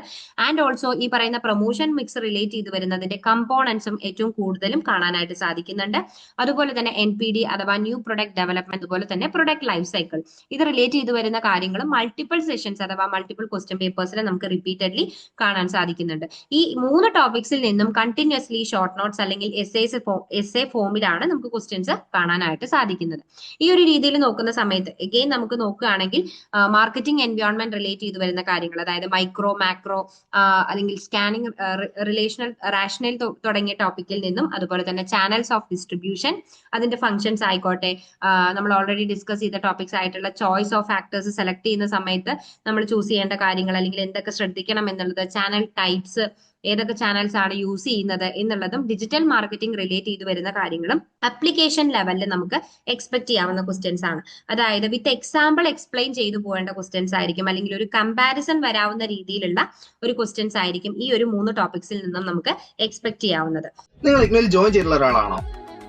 ആൻഡ് ഓൾസോ ഈ പറയുന്ന പ്രൊമോഷൻ മിക്സ് റിലേറ്റ് ചെയ്ത് വരുന്നതിന്റെ കമ്പോണൻസും ഏറ്റവും കൂടുതലും കാണാനായിട്ട് സാധിക്കുന്നുണ്ട്. അതുപോലെ തന്നെ NPD അഥവാ ന്യൂ പ്രൊഡക്റ്റ് ഡെവലപ്മെന്റ്, അതുപോലെ തന്നെ പ്രൊഡക്റ്റ് ലൈഫ് സൈക്കിൾ, ഇത് റിലേറ്റ് ചെയ്ത് വരുന്ന കാര്യങ്ങളും മൾട്ടിപ്പിൾ സെഷൻസ് അഥവാ മൾട്ടിപ്പിൾ ക്വസ്റ്റ്യൻ പേപ്പേഴ്സിൽ നമുക്ക് റിപ്പീറ്റഡ്ലി കാണാൻ സാധിക്കുന്നുണ്ട്. ഈ 3 ടോപ്പിക്സിൽ നിന്നും കണ്ടിന്യൂസ്ലി ഷോർട്ട് നോട്ട്സ് അല്ലെങ്കിൽ എസ്എ ഫോമിലാണ് നമുക്ക് ക്വസ്റ്റ്യൻസ് കാണാനായിട്ട് സാധിക്കുന്നത്. ഈ ഒരു രീതിയിൽ നോക്കുന്ന സമയത്ത് എഗെയിൻ നമുക്ക് നോക്കുകയാണെങ്കിൽ മാർക്കറ്റിംഗ് എൻവയോൺമെന്റ് റിലേറ്റ് ചെയ്ത് വരുന്ന കാര്യങ്ങൾ, അതായത് മൈക്രോ മാക്രോ അല്ലെങ്കിൽ സ്കാനിങ് റിലേഷണൽ റാഷണൽ തുടങ്ങിയ ടോപ്പിക്കിൽ നിന്നും, അതുപോലെ തന്നെ ചാനൽസ് ഓഫ് ഡിസ്ട്രിബ്യൂഷൻ, അതിന്റെ ഫംഗ്ഷൻസ് ആയിക്കോട്ടെ, നമ്മൾ ഓൾറെഡി ഡിസ്കസ് ചെയ്ത ടോപ്പിക്സ് ആയിട്ടുള്ള ചോയ്സ് ഓഫ് ഫാക്ടേഴ്സ് സെലക്ട് ചെയ്യുന്ന സമയത്ത് നമ്മൾ ചൂസ് ചെയ്യേണ്ട കാര്യങ്ങൾ അല്ലെങ്കിൽ എന്തൊക്കെ ശ്രദ്ധിക്കണം എന്നുള്ളത്, ചാനൽ ടൈപ്സ്, ഏതൊക്കെ ചാനൽസ് ആണ് യൂസ് ചെയ്യുന്നത് എന്നുള്ളതും, ഡിജിറ്റൽ മാർക്കറ്റിംഗ് റിലേറ്റ് ചെയ്ത് വരുന്ന കാര്യങ്ങളും അപ്ലിക്കേഷൻ ലെവലിൽ നമുക്ക് എക്സ്പെക്ട് ചെയ്യാവുന്ന ക്വസ്റ്റ്യൻസ് ആണ്. അതായത് വിത്ത് എക്സാമ്പിൾ എക്സ്പ്ലെയിൻ ചെയ്തു പോകേണ്ട ക്വസ്റ്റ്യൻസ് ആയിരിക്കും, അല്ലെങ്കിൽ ഒരു കമ്പാരിസൺ വരാവുന്ന രീതിയിലുള്ള ഒരു ക്വസ്റ്റ്യൻസ് ആയിരിക്കും ഈ ഒരു 3 ടോപ്പിക്സിൽ നിന്നും നമുക്ക് എക്സ്പെക്ട് ചെയ്യാവുന്നത്. നിങ്ങൾ ഇഗ്നോയിൽ ജോയിൻ ചെയ്തിട്ടുള്ള ഒരാളാണോ,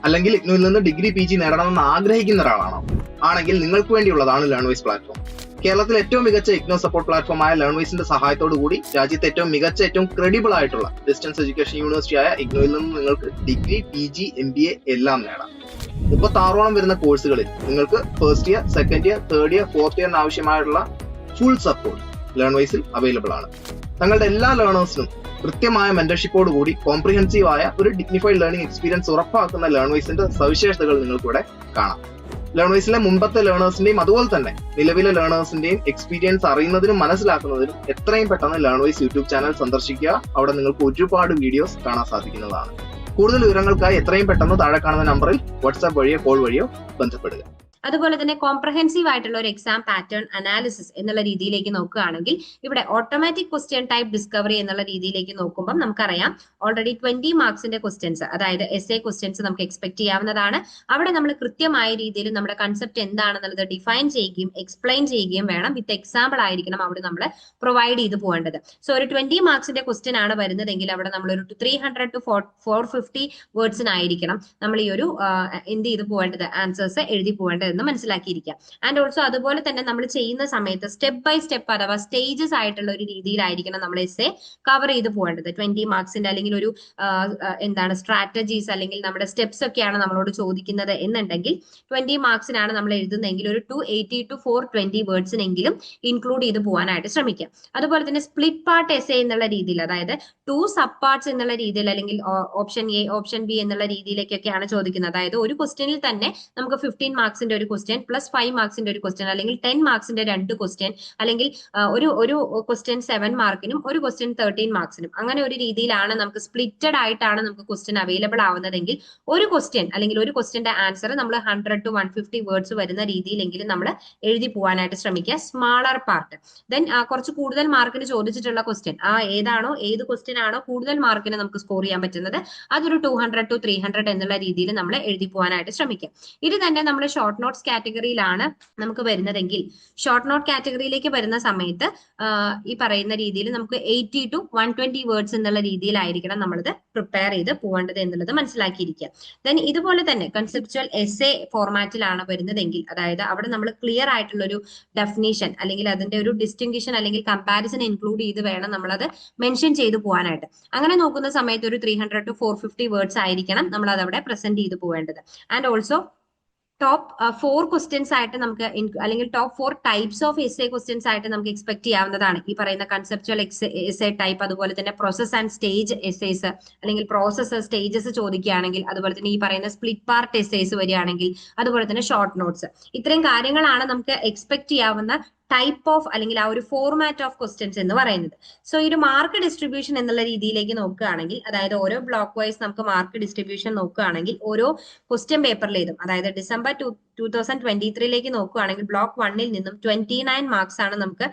അല്ലെങ്കിൽ ഇഗ്നോയിൽ നിന്ന് ഡിഗ്രി PG നേടണമെന്ന് ആഗ്രഹിക്കുന്ന ഒരാളാണോ? ആണെങ്കിൽ നിങ്ങൾക്ക് വേണ്ടിയുള്ളതാണ് ലേൺവൈസ് പ്ലാറ്റ്ഫോം. കേരളത്തിലെ ഏറ്റവും മികച്ച ഇഗ്നോ സപ്പോർട്ട് പ്ലാറ്റ്ഫോമായ ലേൺവൈസിന്റെ സഹായത്തോടു കൂടി രാജ്യത്തെ ഏറ്റവും മികച്ച, ഏറ്റവും ക്രെഡിബിൾ ആയിട്ടുള്ള ഡിസ്റ്റൻസ് എഡ്യൂക്കേഷൻ യൂണിവേഴ്സിറ്റിയായ ഇഗ്നോയിൽ നിന്ന് നിങ്ങൾക്ക് ഡിഗ്രി, PG, MBA എല്ലാം നേടാം. 36ഓളം വരുന്ന കോഴ്സുകളിൽ നിങ്ങൾക്ക് first year, second year, third year, fourth ഇയറിന് ആവശ്യമായിട്ടുള്ള ഫുൾ സപ്പോർട്ട് ലേൺവൈസിൽ അവൈലബിൾ ആണ്. തങ്ങളുടെ എല്ലാ ലേണേഴ്സിനും കൃത്യമായ മെന്റർഷിപ്പോട് കൂടി കോംപ്രിഹെൻസീവ് ആയ ഒരു ഡിഗ്നിഫൈഡ് ലേണിംഗ് എക്സ്പീരിയൻസ് ഉറപ്പാക്കുന്ന ലേൺവൈസിന്റെ സവിശേഷതകൾ നിങ്ങൾക്കിവിടെ കാണാം. ലേൺവൈസിലെ മുമ്പത്തെ ലേണേഴ്സിന്റെയും അതുപോലെ തന്നെ നിലവിലെ ലേണേഴ്സിന്റെയും എക്സ്പീരിയൻസ് അറിയുന്നതിനും മനസ്സിലാക്കുന്നതിനും എത്രയും പെട്ടെന്ന് ലേൺവൈസ് യൂട്യൂബ് ചാനൽ സന്ദർശിക്കുക. അവിടെ നിങ്ങൾക്ക് ഒരുപാട് വീഡിയോസ് കാണാൻ സാധിക്കുന്നതാണ്. കൂടുതൽ വിവരങ്ങൾക്കായി എത്രയും പെട്ടെന്ന് താഴെ കാണുന്ന നമ്പറിൽ വാട്സാപ്പ് വഴിയോ കോൾ വഴിയോ ബന്ധപ്പെടുക. അതുപോലെ തന്നെ കോംപ്രഹെൻസീവ് ആയിട്ടുള്ള ഒരു എക്സാം പാറ്റേൺ അനാലിസിസ് എന്നുള്ള രീതിയിലേക്ക് നോക്കുകയാണെങ്കിൽ ഇവിടെ ഓട്ടോമാറ്റിക് ക്വസ്റ്റ്യൻ ടൈപ്പ് ഡിസ്കവറി എന്നുള്ള രീതിയിലേക്ക് നോക്കുമ്പോൾ നമുക്കറിയാം ഓൾറെഡി 20 മാർക്സിന്റെ ക്വസ്റ്റ്യൻസ്, അതായത് എസ്എ ക്വസ്റ്റ്യൻസ് നമുക്ക് എക്സ്പെക്ട് ചെയ്യാവുന്നതാണ്. അവിടെ നമ്മൾ കൃത്യമായ രീതിയിൽ നമ്മുടെ കൺസെപ്റ്റ് എന്താണെന്നുള്ളത് ഡിഫൈൻ ചെയ്യുകയും എക്സ്പ്ലെയിൻ ചെയ്യുകയും വേണം. വിത്ത് എക്സാമ്പിൾ ആയിരിക്കണം അവിടെ നമ്മൾ പ്രൊവൈഡ് ചെയ്ത് പോകേണ്ടത്. സോ ഒരു 20 മാർക്സിന്റെ ക്വസ്റ്റ്യൻ ആണ് വരുന്നതെങ്കിൽ അവിടെ നമ്മൾ ഒരു 300 to 450 വേർഡ്സിനായിരിക്കണം നമ്മൾ ഈ ഒരു എന്ത് ചെയ്ത് പോകേണ്ടത്, ആൻസേഴ്സ് എഴുതി പോകേണ്ടത് എന്ന് മനസ്സിലാക്കിയിരിക്കുക. ആൻഡ് ഓൾസോ അതുപോലെ തന്നെ നമ്മൾ ചെയ്യുന്ന സമയത്ത് സ്റ്റെപ്പ് ബൈ സ്റ്റെപ്പ് അഥവാ സ്റ്റേജസ് ആയിട്ടുള്ള ഒരു രീതിയിലായിരിക്കണം നമ്മൾ എസ്സേ കവർ ചെയ്ത് പോകേണ്ടത്. 20 മാർക്സിന്റെ അല്ലെങ്കിൽ ഒരു സ്ട്രാറ്റജീസ് അല്ലെങ്കിൽ നമ്മുടെ സ്റ്റെപ്സ് ഒക്കെയാണ് നമ്മളോട് ചോദിക്കുന്നത് എന്നുണ്ടെങ്കിൽ 20 മാർക്സിനാണ് നമ്മൾ എഴുതുന്നതെങ്കിൽ ഒരു 280 to 420 വേർഡ്സിനെങ്കിലും ഇൻക്ലൂഡ് ചെയ്ത് പോകാനായിട്ട് ശ്രമിക്കുക. അതുപോലെ തന്നെ സ്പ്ലിറ്റ് പാർട്ട് എസ്സേ എന്നുള്ള രീതിയിൽ, അതായത് 2 സബ് പാർട്സ് എന്നുള്ള രീതിയിൽ അല്ലെങ്കിൽ ഓപ്ഷൻ എ, ഓപ്ഷൻ ബി എന്നുള്ള രീതിയിലേക്കൊക്കെയാണ് ചോദിക്കുന്നത്. അതായത് ഒരു ക്വസ്റ്റ്യനിൽ തന്നെ നമുക്ക് 15 മാർക്സിന്റെ ഒരു ക്വസ്റ്റ്യൻ പ്ലസ് 5 മാർക്സിന്റെ ഒരു ക്വസ്റ്റ്യൻ, അല്ലെങ്കിൽ 10 മാർക്സിന്റെ 2 ക്വസ്റ്റ്യൻ, അല്ലെങ്കിൽ ഒരു ക്വസ്റ്റ്യൻ 7 മാർക്കിനും ഒരു ക്വസ്റ്റ്യൻ 13 മാർക്സിനും, അങ്ങനെ ഒരു രീതിയിലാണ് നമുക്ക് സ്പ്ലിറ്റഡ് ആയിട്ടാണ് നമുക്ക് ക്വസ്റ്റ്യൻ അവൈലബിൾ ആവുന്നതെങ്കിൽ ഒരു ക്വസ്റ്റ്യൻ അല്ലെങ്കിൽ ഒരു ക്വസ്റ്റ്യന്റെ ആൻസർ നമ്മൾ 100 to 150 വേർഡ്സ് വരുന്ന രീതിയിലെങ്കിലും നമ്മൾ എഴുതി പോകാനായിട്ട് ശ്രമിക്കുക. സ്മാളർ പാർട്ട് ദെൻ കുറച്ച് കൂടുതൽ മാർക്കിന് ചോദിച്ചിട്ടുള്ള ക്വസ്റ്റ്യൻ, ഏത് ക്വസ്റ്റ്യൻ ആണോ കൂടുതൽ മാർക്കിന് നമുക്ക് സ്കോർ ചെയ്യാൻ പറ്റുന്നത് അതൊരു 200 to 300 എന്നുള്ള രീതിയിൽ നമ്മൾ എഴുതി പോകാനായിട്ട് ശ്രമിക്കുക. ഇത് തന്നെ നമ്മൾ ഷോർട്ട് നോട്ട്സ് കാറ്റഗറിയിലാണ് നമുക്ക് വരുന്നതെങ്കിൽ ഷോർട്ട് നോട്ട് കാറ്റഗറിയിലേക്ക് വരുന്ന സമയത്ത് ഈ പറയുന്ന രീതിയിൽ നമുക്ക് 80 to 120 വേർഡ്സ് എന്നുള്ള രീതിയിലായിരിക്കണം നമ്മളിത് പ്രിപ്പയർ ചെയ്ത് പോകേണ്ടത് എന്നുള്ളത് മനസ്സിലാക്കിയിരിക്കുക. ദെൻ ഇതുപോലെ തന്നെ കൺസെപ്ച്വൽ എസ്സേ ഫോർമാറ്റിലാണ് വരുന്നതെങ്കിൽ, അതായത് അവിടെ നമ്മൾ ക്ലിയർ ആയിട്ടുള്ള ഒരു ഡെഫിനേഷൻ അല്ലെങ്കിൽ അതിന്റെ ഒരു ഡിസ്റ്റിങ്ഷൻ അല്ലെങ്കിൽ കമ്പാരിസൺ ഇൻക്ലൂഡ് ചെയ്ത് വേണം നമ്മളത് മെൻഷൻ ചെയ്ത് പോകാനായിട്ട്. അങ്ങനെ നോക്കുന്ന സമയത്ത് ഒരു 300 to 450 വേർഡ്സ് ആയിരിക്കണം നമ്മൾ അതവിടെ പ്രസന്റ് ചെയ്ത് പോകേണ്ടത്. ആൻഡ് ഓൾസോ ടോപ്പ് 4 ക്വസ്റ്റ്യൻസ് ആയിട്ട് നമുക്ക് അല്ലെങ്കിൽ top 4 types of essay questions ആയിട്ട് നമുക്ക് എക്സ്പെക്ട് ചെയ്യാവുന്നതാണ്. ഈ പറയുന്ന കൺസെപ്ച്വൽ എസ്സേ ടൈപ്പ്, അതുപോലെ തന്നെ പ്രോസസ് ആൻഡ് സ്റ്റേജ് എസ്സേസ് അല്ലെങ്കിൽ പ്രോസസ് സ്റ്റേജസ് ചോദിക്കുകയാണെങ്കിൽ, അതുപോലെ തന്നെ ഈ പറയുന്ന സ്പ്ലിറ്റ് പാർട്ട് എസ്സേസ് വരികയാണെങ്കിൽ, അതുപോലെ തന്നെ ഷോർട്ട് നോട്ട്സ്, ഇത്രയും കാര്യങ്ങളാണ് നമുക്ക് എക്സ്പെക്ട് ചെയ്യാവുന്ന ടൈപ്പ് ഓഫ് അല്ലെങ്കിൽ ആ ഒരു ഫോർമാറ്റ് ഓഫ് ക്വസ്റ്റ്യൻസ് എന്ന് പറയുന്നത്. സോ ഈ ഒരു മാർക്ക് ഡിസ്ട്രിബ്യൂഷൻ എന്നുള്ള രീതിയിലേക്ക് നോക്കുകയാണെങ്കിൽ, അതായത് ഓരോ ബ്ലോക്ക് വൈസ് നമുക്ക് മാർക്ക് ഡിസ്ട്രിബ്യൂഷൻ നോക്കുകയാണെങ്കിൽ ഓരോ ക്വസ്റ്റ്യൻ പേപ്പറിലേതും, അതായത് ഡിസംബർ 2023 നോക്കുകയാണെങ്കിൽ ബ്ലോക്ക് 1ൽ നിന്നും 29 മാർക്സ് ആണ് നമുക്ക്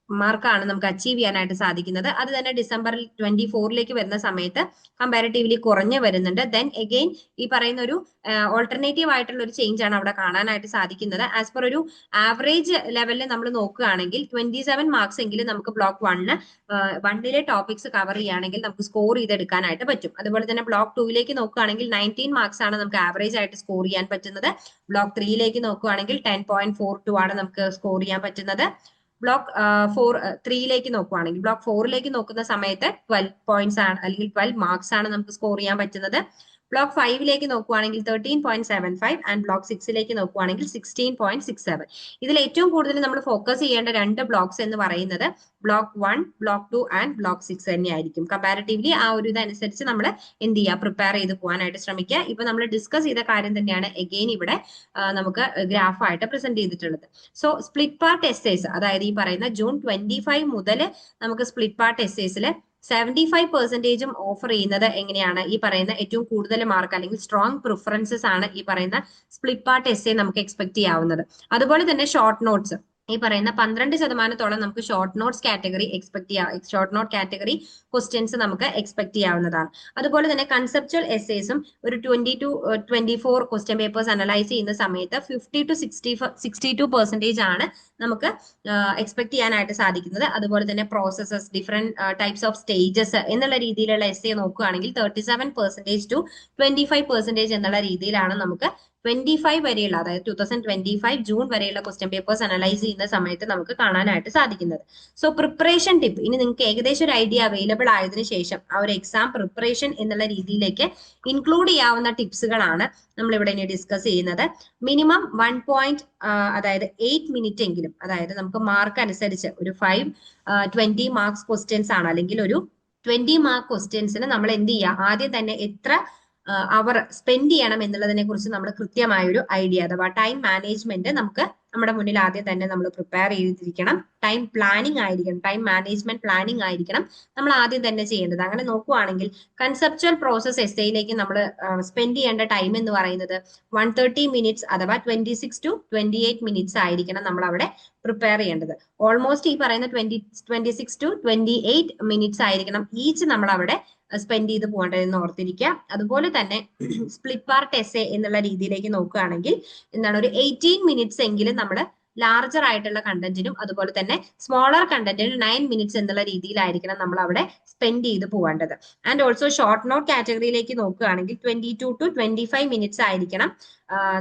മാർക്കാണ് നമുക്ക് അച്ചീവ് ചെയ്യാനായിട്ട് സാധിക്കുന്നത്. അത് തന്നെ ഡിസംബർ 24 വരുന്ന സമയത്ത് കമ്പാരിറ്റീവ്ലി കുറഞ്ഞു വരുന്നുണ്ട്. ദെൻ അഗെയിൻ ഈ പറയുന്ന ഒരു ഓൾട്ടർനേറ്റീവ് ആയിട്ടുള്ള ഒരു ചേഞ്ച് ആണ് അവിടെ കാണാനായിട്ട് സാധിക്കുന്നത്. ആസ് പെർ ഒരു ആവറേജ് ലെവലിൽ നമ്മൾ നോക്കുകയാണെങ്കിൽ 27 മാർക്സ് എങ്കിലും നമുക്ക് ബ്ലോക്ക് 1ലെ ടോപ്പിക്സ് കവർ ചെയ്യുകയാണെങ്കിൽ നമുക്ക് സ്കോർ ചെയ്തെടുക്കാനായിട്ട് പറ്റും. അതുപോലെ തന്നെ ബ്ലോക്ക് 2ലേക്ക് നോക്കുകയാണെങ്കിൽ 19 മാർക്സ് ആണ് നമുക്ക് ആവറേജ് ആയിട്ട് സ്കോർ ചെയ്യാൻ പറ്റുന്നത്. ബ്ലോക്ക് 3ലേക്ക് നോക്കുകയാണെങ്കിൽ 10.42 ആണ് നമുക്ക് സ്കോർ ചെയ്യാൻ പറ്റുന്നത്. ബ്ലോക്ക് 3ലേക്ക് നോക്കുവാണെങ്കിൽ ബ്ലോക്ക് 4ലേക്ക് നോക്കുന്ന സമയത്ത് 12 പോയിന്റ്സ് ആണ് അല്ലെങ്കിൽ 12 മാർക്സ് ആണ് നമുക്ക് സ്കോർ ചെയ്യാൻ പറ്റുന്നത്. ബ്ലോക്ക് 5ലേക്ക് നോക്കുവാണെങ്കിൽ 13.75 ആൻഡ് ബ്ലോക്ക് 6ലേക്ക് നോക്കുവാണെങ്കിൽ 16.67. ഇതിൽ ഏറ്റവും കൂടുതൽ നമ്മൾ ഫോക്കസ് ചെയ്യേണ്ട 2 ബ്ലോക്സ് എന്ന് പറയുന്നത് ബ്ലോക്ക് 1, ബ്ലോക്ക് 2 ആൻഡ് ബ്ലോക്ക് 6 തന്നെയായിരിക്കും. കമ്പാരിറ്റീവ്ലി ആ ഒരു ഇതനുസരിച്ച് നമ്മൾ എന്ത് ചെയ്യുക, പ്രിപ്പയർ ചെയ്ത് പോകാനായിട്ട് ശ്രമിക്കുക. ഇപ്പൊ നമ്മൾ ഡിസ്കസ് ചെയ്ത കാര്യം തന്നെയാണ് എഗെയിൻ ഇവിടെ നമുക്ക് ഗ്രാഫായിട്ട് പ്രസന്റ് ചെയ്തിട്ടുള്ളത്. സോ സ്പ്ലിറ്റ് പാർട്ട് എസ്സേസ്, അതായത് ഈ പറയുന്ന ജൂൺ 25 മുതൽ നമുക്ക് സ്പ്ലിറ്റ് പാർട്ട് എസ്സേസിൽ 75% ഓഫർ ചെയ്യുന്നത് എങ്ങനെയാണ്, ഈ പറയുന്ന ഏറ്റവും കൂടുതൽ മാർക്ക് അല്ലെങ്കിൽ സ്ട്രോങ് പ്രിഫറൻസസ് ആണ് ഈ പറയുന്ന സ്പ്ലിറ്റ് പാർട്ട് എസ്സേ നമുക്ക് എക്സ്പെക്ട് ചെയ്യാവുന്നത്. അതുപോലെ തന്നെ ഷോർട്ട് നോട്ട്സ്, ഈ പറയുന്ന 12% നമുക്ക് short notes category short note category questions നമുക്ക് എക്സ്പെക്ട് ചെയ്യാവുന്നതാണ്. അതുപോലെ തന്നെ കൺസെപ്ച്വൽ എസ്സേസും ഒരു 20 to 24 ക്വസ്റ്റ്യൻ പേപ്പേഴ്സ് അനലൈസ് ചെയ്യുന്ന സമയത്ത് 50 to 62% ആണ് നമുക്ക് എക്സ്പെക്ട് ചെയ്യാനായിട്ട് സാധിക്കുന്നത്. അതുപോലെ തന്നെ processes, different types of stages എന്നുള്ള രീതിയിലുള്ള എസ്സേ നോക്കുകയാണെങ്കിൽ 37% to 25% എന്നുള്ള രീതിയിലാണ് നമുക്ക് 25 വരെയുള്ള, അതായത് 2025 ജൂൺ വരെയുള്ള ക്വസ്റ്റ്യൻ പേപ്പേഴ്സ് അനലൈസ് ചെയ്യുന്ന സമയത്ത് നമുക്ക് കാണാനായിട്ട് സാധിക്കുന്നത്. സോ പ്രിപ്പറേഷൻ ടിപ്പ്, ഇനി നിങ്ങൾക്ക് ഏകദേശം ഒരു ഐഡിയ അവൈലബിൾ ആയതിനു ശേഷം ആ ഒരു എക്സാം പ്രിപ്പറേഷൻ എന്നുള്ള രീതിയിലേക്ക് ഇൻക്ലൂഡ് ചെയ്യാവുന്ന ടിപ്സുകളാണ് നമ്മൾ ഇവിടെ ഇനി ഡിസ്കസ് ചെയ്യുന്നത്. മിനിമം 8 മിനിറ്റ് എങ്കിലും, അതായത് നമുക്ക് മാർക്ക് അനുസരിച്ച് ഒരു 20 മാർക്സ് ക്വസ്റ്റ്യൻസ് ആണ്, അല്ലെങ്കിൽ ഒരു 20 മാർക്ക് ക്വസ്റ്റ്യൻസിന് നമ്മൾ എന്ത് ചെയ്യുക, ആദ്യം തന്നെ എത്ര അവർ സ്പെൻഡ് ചെയ്യണം എന്നുള്ളതിനെ കുറിച്ച് നമ്മൾ കൃത്യമായ ഒരു ഐഡിയ, അഥവാ ടൈം മാനേജ്മെന്റ് നമുക്ക് നമ്മുടെ മുന്നിൽ ആദ്യം തന്നെ നമ്മൾ പ്രിപ്പയർ ചെയ്തിരിക്കണം. ടൈം പ്ലാനിങ് ആയിരിക്കണം, ടൈം മാനേജ്മെന്റ് പ്ലാനിങ് ആയിരിക്കണം നമ്മൾ ആദ്യം തന്നെ ചെയ്യേണ്ടത്. അങ്ങനെ നോക്കുവാണെങ്കിൽ കൺസെപ്ച്വൽ പ്രോസസ് എസ്സേയിലേക്ക് നമ്മൾ സ്പെൻഡ് ചെയ്യേണ്ട ടൈം എന്ന് പറയുന്നത് 130 മിനിറ്റ്സ് അഥവാ 26 to 28 മിനിറ്റ്സ് ആയിരിക്കണം നമ്മൾ അവിടെ പ്രിപ്പയർ ചെയ്യേണ്ടത്. ഓൾമോസ്റ്റ് ഈ പറയുന്ന 26 to 28 മിനിറ്റ്സ് ആയിരിക്കണം ഈച്ച് നമ്മൾ അവിടെ സ്പെൻഡ് ചെയ്ത് പോകേണ്ടതെന്ന് ഓർത്തിരിക്കുക. അതുപോലെ തന്നെ സ്പ്ലിറ്റ് പാർട്ട് എസ്സേ എന്നുള്ള രീതിയിലേക്ക് നോക്കുകയാണെങ്കിൽ എന്താണ്, ഒരു 18 മിനിറ്റ്സ് എങ്കിലും നമ്മൾ ലാർജർ ആയിട്ടുള്ള കണ്ടന്റിനും അതുപോലെ തന്നെ സ്മോളർ കണ്ടന്റിനും 9 മിനിറ്റ്സ് എന്നുള്ള രീതിയിലായിരിക്കണം നമ്മൾ അവിടെ സ്പെൻഡ് ചെയ്ത് പോകേണ്ടത്. ആൻഡ് ഓൾസോ ഷോർട്ട് നോട്ട് കാറ്റഗറിയിലേക്ക് നോക്കുകയാണെങ്കിൽ 22 to 25 മിനിറ്റ്സ് ആയിരിക്കണം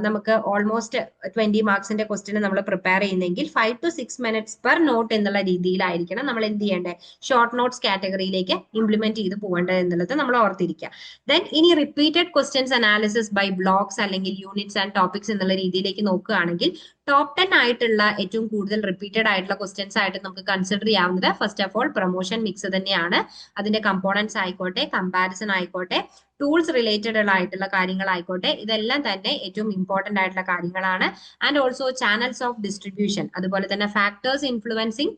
നമുക്ക് ഓൾമോസ്റ്റ് 20 മാർക്സിന്റെ ക്വസ്റ്റ്യൻ നമ്മൾ പ്രിപ്പയർ ചെയ്യുന്നെങ്കിൽ 5 to 6 മിനിറ്റ്സ് പെർ നോട്ട് എന്നുള്ള രീതിയിലായിരിക്കണം നമ്മൾ എന്ത് ചെയ്യേണ്ടത്, ഷോർട്ട് നോട്ട്സ് കാറ്റഗറിയിലേക്ക് ഇംപ്ലിമെന്റ് ചെയ്ത് പോകേണ്ടത് എന്നുള്ളത് നമ്മൾ ഓർത്തിരിക്കുക. ദെൻ ഇനി repeated questions analysis by blocks അല്ലെങ്കിൽ യൂണിറ്റ്സ് ആൻഡ് ടോപ്പിക്സ് എന്നുള്ള രീതിയിലേക്ക് നോക്കുകയാണെങ്കിൽ ടോപ്പ് 10 ആയിട്ടുള്ള ഏറ്റവും കൂടുതൽ റിപ്പീറ്റഡ് ആയിട്ടുള്ള ക്വസ്റ്റ്യൻസ് ആയിട്ട് നമുക്ക് കൺസിഡർ ചെയ്യാവുന്നത് first of all promotion mix തന്നെയാണ്. അതിന്റെ കമ്പോണൻസ് ആയിക്കോട്ടെ, കമ്പാരിസൺ ആയിക്കോട്ടെ, ടൂൾസ് റിലേറ്റഡ് ആയിട്ടുള്ള കാര്യങ്ങളായിക്കോട്ടെ, ഇതെല്ലാം തന്നെ ഏറ്റവും ഇമ്പോർട്ടന്റ് ആയിട്ടുള്ള കാര്യങ്ങളാണ്. And also channels of distribution, അതുപോലെ തന്നെ factors influencing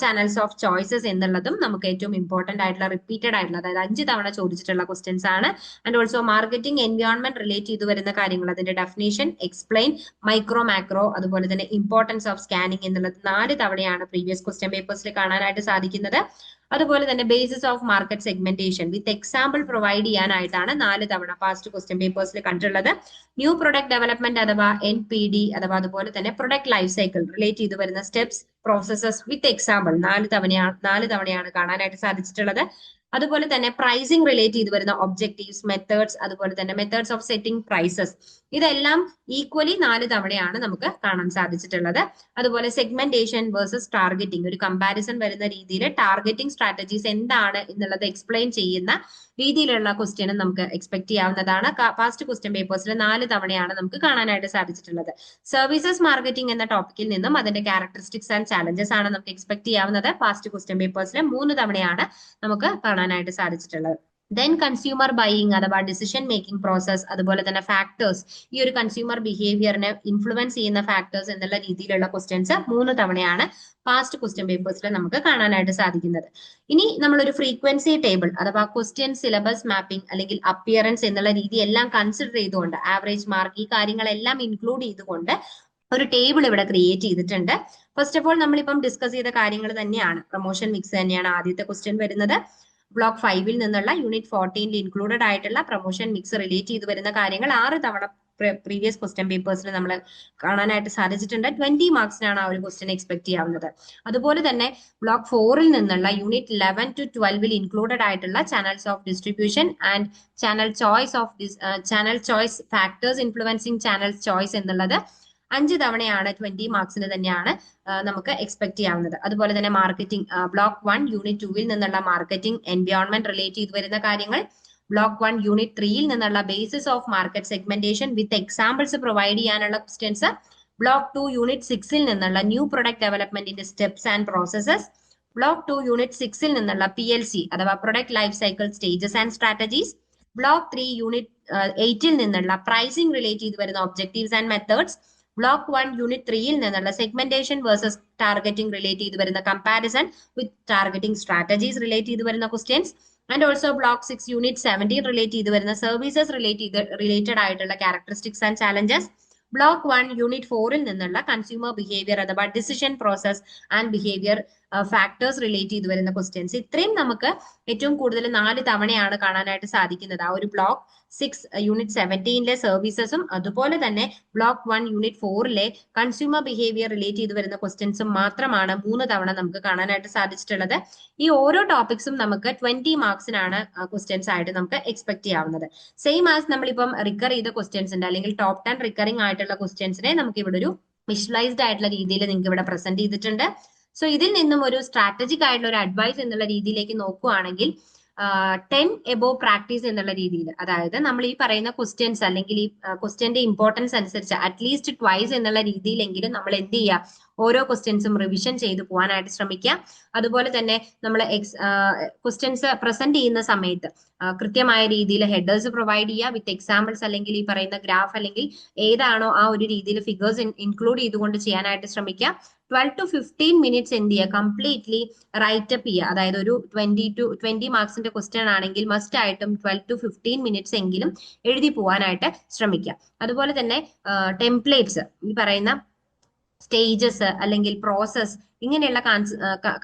channels of choices എന്നുള്ളതും നമുക്ക് ഏറ്റവും ഇമ്പോർട്ടന്റ് ആയിട്ടുള്ള റിപ്പീറ്റഡ് ആയിട്ടുള്ള, അതായത് 5 തവണ ചോദിച്ചിട്ടുള്ള ക്വസ്റ്റ്യൻസ് ആണ്. And also marketing environment relate ചെയ്ത് വരുന്ന കാര്യങ്ങൾ, അതിന്റെ ഡെഫിനേഷൻ, എക്സ്പ്ലെയിൻ, മൈക്രോ മാക്രോ, അതുപോലെ തന്നെ ഇമ്പോർട്ടൻസ് ഓഫ് സ്കാനിങ് എന്നുള്ളത് 4 തവണയാണ് പ്രീവിയസ് ക്വസ്റ്റ്യൻ പേപ്പേഴ്സിൽ കാണാനായിട്ട് സാധിക്കുന്നത്. അതുപോലെ തന്നെ basis of market segmentation with example provide ചെയ്യാനായിട്ടാണ് 4 തവണ പാസ്റ്റ് ക്വസ്റ്റ്യൻ പേപ്പേഴ്സിൽ കണ്ടിട്ടുള്ളത്. ന്യൂ പ്രൊഡക്റ്റ് ഡെവലപ്മെന്റ് അഥവാ NPD അഥവാ അതുപോലെ തന്നെ പ്രൊഡക്റ്റ് ലൈഫ് സൈക്കിൾ റിലേറ്റ് ചെയ്ത് വരുന്ന സ്റ്റെപ്സ്, പ്രോസസ്സസ് വിത്ത് എക്സാമ്പിൾ 4 തവണയാണ് കാണാനായിട്ട് സാധിച്ചിട്ടുള്ളത്. അതുപോലെ തന്നെ പ്രൈസിംഗ് റിലേറ്റ് ചെയ്ത് വരുന്ന ഒബ്ജക്റ്റീവ്സ്, മെത്തേഡ്സ്, അതുപോലെ തന്നെ മെത്തേഡ്സ് ഓഫ് സെറ്റിംഗ് പ്രൈസസ്, ഇതെല്ലാം ഈക്വലി 4 തവണയാണ് നമുക്ക് കാണാൻ സാധിച്ചിട്ടുള്ളത്. അതുപോലെ സെഗ്മെന്റേഷൻ വേഴ്സസ് ടാർഗറ്റിംഗ്, ഒരു കമ്പാരിസൺ വരുന്ന രീതിയിൽ ടാർഗറ്റിംഗ് സ്ട്രാറ്റജീസ് എന്താണ് എന്നുള്ളത് എക്സ്പ്ലെയിൻ ചെയ്യുന്ന രീതിയിലുള്ള ക്വസ്റ്റ്യനും നമുക്ക് എക്സ്പെക്ട് ചെയ്യാവുന്നതാണ്. പാസ്റ്റ് ക്വസ്റ്റ്യൻ പേപ്പേഴ്സിൽ 4 തവണയാണ് നമുക്ക് കാണാനായിട്ട് സാധിച്ചിട്ടുള്ളത്. സർവീസസ് മാർക്കറ്റിംഗ് എന്ന ടോപ്പിക്കിൽ നിന്നും അതിന്റെ ക്യാരക്ടറിസ്റ്റിക്സ് ആൻഡ് ചാലഞ്ചസ് ആണ് നമുക്ക് എക്സ്പെക്ട് ചെയ്യാവുന്നത്. പാസ്റ്റ് ക്വസ്റ്റ്യൻ പേപ്പേഴ്സിൽ 3 തവണയാണ് നമുക്ക് കാണാനായിട്ട് സാധിച്ചിട്ടുള്ളത്. ദെൻ കൺസ്യൂമർ ബൈയിങ് അഥവാ ഡിസിഷൻ മേക്കിംഗ് പ്രോസസ്, അതുപോലെ തന്നെ ഫാക്ടേഴ്സ്, ഈ ഒരു കൺസ്യൂമർ ബിഹേവിയറിനെ ഇൻഫ്ലുവൻസ് ചെയ്യുന്ന ഫാക്ടേഴ്സ് എന്നുള്ള രീതിയിലുള്ള ക്വസ്റ്റ്യൻസ് 3 തവണയാണ് പാസ്റ്റ് ക്വസ്റ്റ്യൻ പേപ്പേഴ്സിൽ നമുക്ക് കാണാനായിട്ട് സാധിക്കുന്നത്. ഇനി നമ്മളൊരു ഫ്രീക്വൻസി ടേബിൾ അഥവാ ക്വസ്റ്റ്യൻ സിലബസ് മാപ്പിംഗ് അല്ലെങ്കിൽ അപ്പിയറൻസ് എന്നുള്ള രീതി എല്ലാം കൺസിഡർ ചെയ്തുകൊണ്ട്, ആവറേജ് മാർക്ക്, ഈ കാര്യങ്ങളെല്ലാം ഇൻക്ലൂഡ് ചെയ്തുകൊണ്ട് ഒരു ടേബിൾ ഇവിടെ ക്രിയേറ്റ് ചെയ്തിട്ടുണ്ട്. ഫസ്റ്റ് ഓഫ് ഓൾ നമ്മളിപ്പം ഡിസ്കസ് ചെയ്ത കാര്യങ്ങൾ തന്നെയാണ്. പ്രൊമോഷൻ മിക്സ് തന്നെയാണ് ആദ്യത്തെ ക്വസ്റ്റ്യൻ വരുന്നത്. ബ്ലോക്ക് 5 നിന്നുള്ള യൂണിറ്റ് 14 ഇൻക്ലൂഡഡ് ആയിട്ടുള്ള പ്രൊമോഷൻ മിക്സ് റിലേറ്റ് ചെയ്ത് വരുന്ന കാര്യങ്ങൾ 6 തവണ പ്രീവിയസ് ക്വസ്റ്റ്യൻ പേപ്പേഴ്സിൽ നമ്മൾ കാണാനായിട്ട് സാധിച്ചിട്ടുണ്ട്. 20 മാർക്സിനാണ് ആ ഒരു ക്വസ്റ്റ്യൻ എക്സ്പെക്ട് ചെയ്യാവുന്നത്. അതുപോലെ തന്നെ ബ്ലോക്ക് 4 നിന്നുള്ള യൂണിറ്റ് 11 to 12 ഇൻക്ലൂഡഡ് ആയിട്ടുള്ള channels of distribution and channel choice factors influencing channel choice എന്നുള്ളത് 5 തവണയാണ് 20 മാർക്സിന് തന്നെയാണ് നമുക്ക് എക്സ്പെക്ട് ചെയ്യാവുന്നത്. അതുപോലെ തന്നെ മാർക്കറ്റിംഗ് ബ്ലോക്ക് 1 യൂണിറ്റ് 2 നിന്നുള്ള മാർക്കറ്റിംഗ് എൻവയോൺമെന്റ് റിലേറ്റ് ചെയ്ത് വരുന്ന കാര്യങ്ങൾ, ബ്ലോക്ക് 1 യൂണിറ്റ് 3 നിന്നുള്ള basis of market segmentation with examples provide ചെയ്യാനുള്ള ക്വസ്റ്റ്യൻസ്, ബ്ലോക്ക് 2 യൂണിറ്റ് 6 നിന്നുള്ള ന്യൂ പ്രൊഡക്റ്റ് ഡെവലപ്മെന്റിന്റെ steps and processes, block 2 unit 6 നിന്നുള്ള PLC അഥവാ product life cycle stages and strategies, block 3 unit 8 നിന്നുള്ള പ്രൈസിംഗ് റിലേറ്റ് ചെയ്ത് വരുന്ന objectives and methods, block 1 unit 3 നിന്നുള്ള segmentation versus targeting relate ചെയ്ത് വരുന്ന comparison with targeting strategies relate ചെയ്ത് വരുന്ന questions, and also block 6 unit 17 relate ചെയ്ത് വരുന്ന സർവീസസ് റിലേറ്റഡ് ആയിട്ടുള്ള characteristics and challenges, block 1 unit 4 നിന്നുള്ള കൺസ്യൂമർ ബിഹേവിയർ അഥവാ decision process and behaviour factors relate ചെയ്ത് വരുന്ന ക്വസ്റ്റ്യൻസ്. ഇത്രയും നമുക്ക് ഏറ്റവും കൂടുതൽ 4 തവണയാണ് കാണാനായിട്ട് സാധിക്കുന്നത്. ആ ഒരു ബ്ലോക്ക് 6 യൂണിറ്റ് 17 സർവീസസും അതുപോലെ തന്നെ block 1 unit 4 consumer behaviour relate ചെയ്ത് വരുന്ന ക്വസ്റ്റ്യൻസും മാത്രമാണ് 3 തവണ നമുക്ക് കാണാനായിട്ട് സാധിച്ചിട്ടുള്ളത്. ഈ ഓരോ ടോപ്പിക്സും നമുക്ക് 20 മാർക്സിനാണ് ക്വസ്റ്റ്യൻസ് ആയിട്ട് നമുക്ക് എക്സ്പെക്ട് ചെയ്യാവുന്നത്. സെയിം ആസ് നമ്മളിപ്പം റിക്കർ ചെയ്ത ക്വസ്റ്റ്യൻസിന്റെ അല്ലെങ്കിൽ ടോപ്പ് 10 റിക്കറിംഗ് ആയിട്ടുള്ള ക്വസ്റ്റ്യൻസിനെ നമുക്ക് ഇവിടെ ഒരു വിഷ്വലൈസ്ഡ് ആയിട്ടുള്ള രീതിയിൽ നിങ്ങൾക്ക് ഇവിടെ പ്രസന്റ് ചെയ്തിട്ടുണ്ട്. സോ ഇതിൽ നിന്നും ഒരു സ്ട്രാറ്റജിക് ആയിട്ടുള്ള ഒരു അഡ്വൈസ് എന്നുള്ള രീതിയിലേക്ക് നോക്കുകയാണെങ്കിൽ 10 എബോവ് പ്രാക്ടീസ് എന്നുള്ള രീതിയിൽ, അതായത് നമ്മൾ ഈ പറയുന്ന ക്വസ്റ്റ്യൻസ് അല്ലെങ്കിൽ ഈ ക്വസ്റ്റ്യന്റെ ഇമ്പോർട്ടൻസ് അനുസരിച്ച് അറ്റ്ലീസ്റ്റ് ട്വൈസ് എന്നുള്ള രീതിയിലെങ്കിലും നമ്മൾ എന്ത് ചെയ്യുക, ഓരോ ക്വസ്റ്റ്യൻസും റിവിഷൻ ചെയ്ത് പോകാനായിട്ട് ശ്രമിക്കുക. അതുപോലെ തന്നെ നമ്മൾ ക്വസ്റ്റ്യൻസ് പ്രസന്റ് ചെയ്യുന്ന സമയത്ത് കൃത്യമായ രീതിയിൽ ഹെഡേഴ്സ് പ്രൊവൈഡ് ചെയ്യുക വിത്ത് എക്സാമ്പിൾസ് അല്ലെങ്കിൽ ഈ പറയുന്ന ഗ്രാഫ് അല്ലെങ്കിൽ ഏതാണോ ആ ഒരു രീതിയിൽ ഫിഗേഴ്സ് ഇൻക്ലൂഡ് ചെയ്തുകൊണ്ട് ചെയ്യാനായിട്ട് ശ്രമിക്കുക. 12 to 15 മിനിറ്റ്സ് എന്ത് ചെയ്യുക, കംപ്ലീറ്റ്ലി റൈറ്റ് അപ്പ് ചെയ്യുക. അതായത് ഒരു 20 മാർക്സിന്റെ ക്വസ്റ്റ്യൻ ആണെങ്കിൽ മസ്റ്റ് ആയിട്ടും 12 to 15 മിനിറ്റ്സ് എങ്കിലും എഴുതി പോകാനായിട്ട് ശ്രമിക്കുക. അതുപോലെ തന്നെ ടെംപ്ലേറ്റ്സ്, ഈ പറയുന്ന സ്റ്റേജസ് അല്ലെങ്കിൽ പ്രോസസ്, ഇങ്ങനെയുള്ള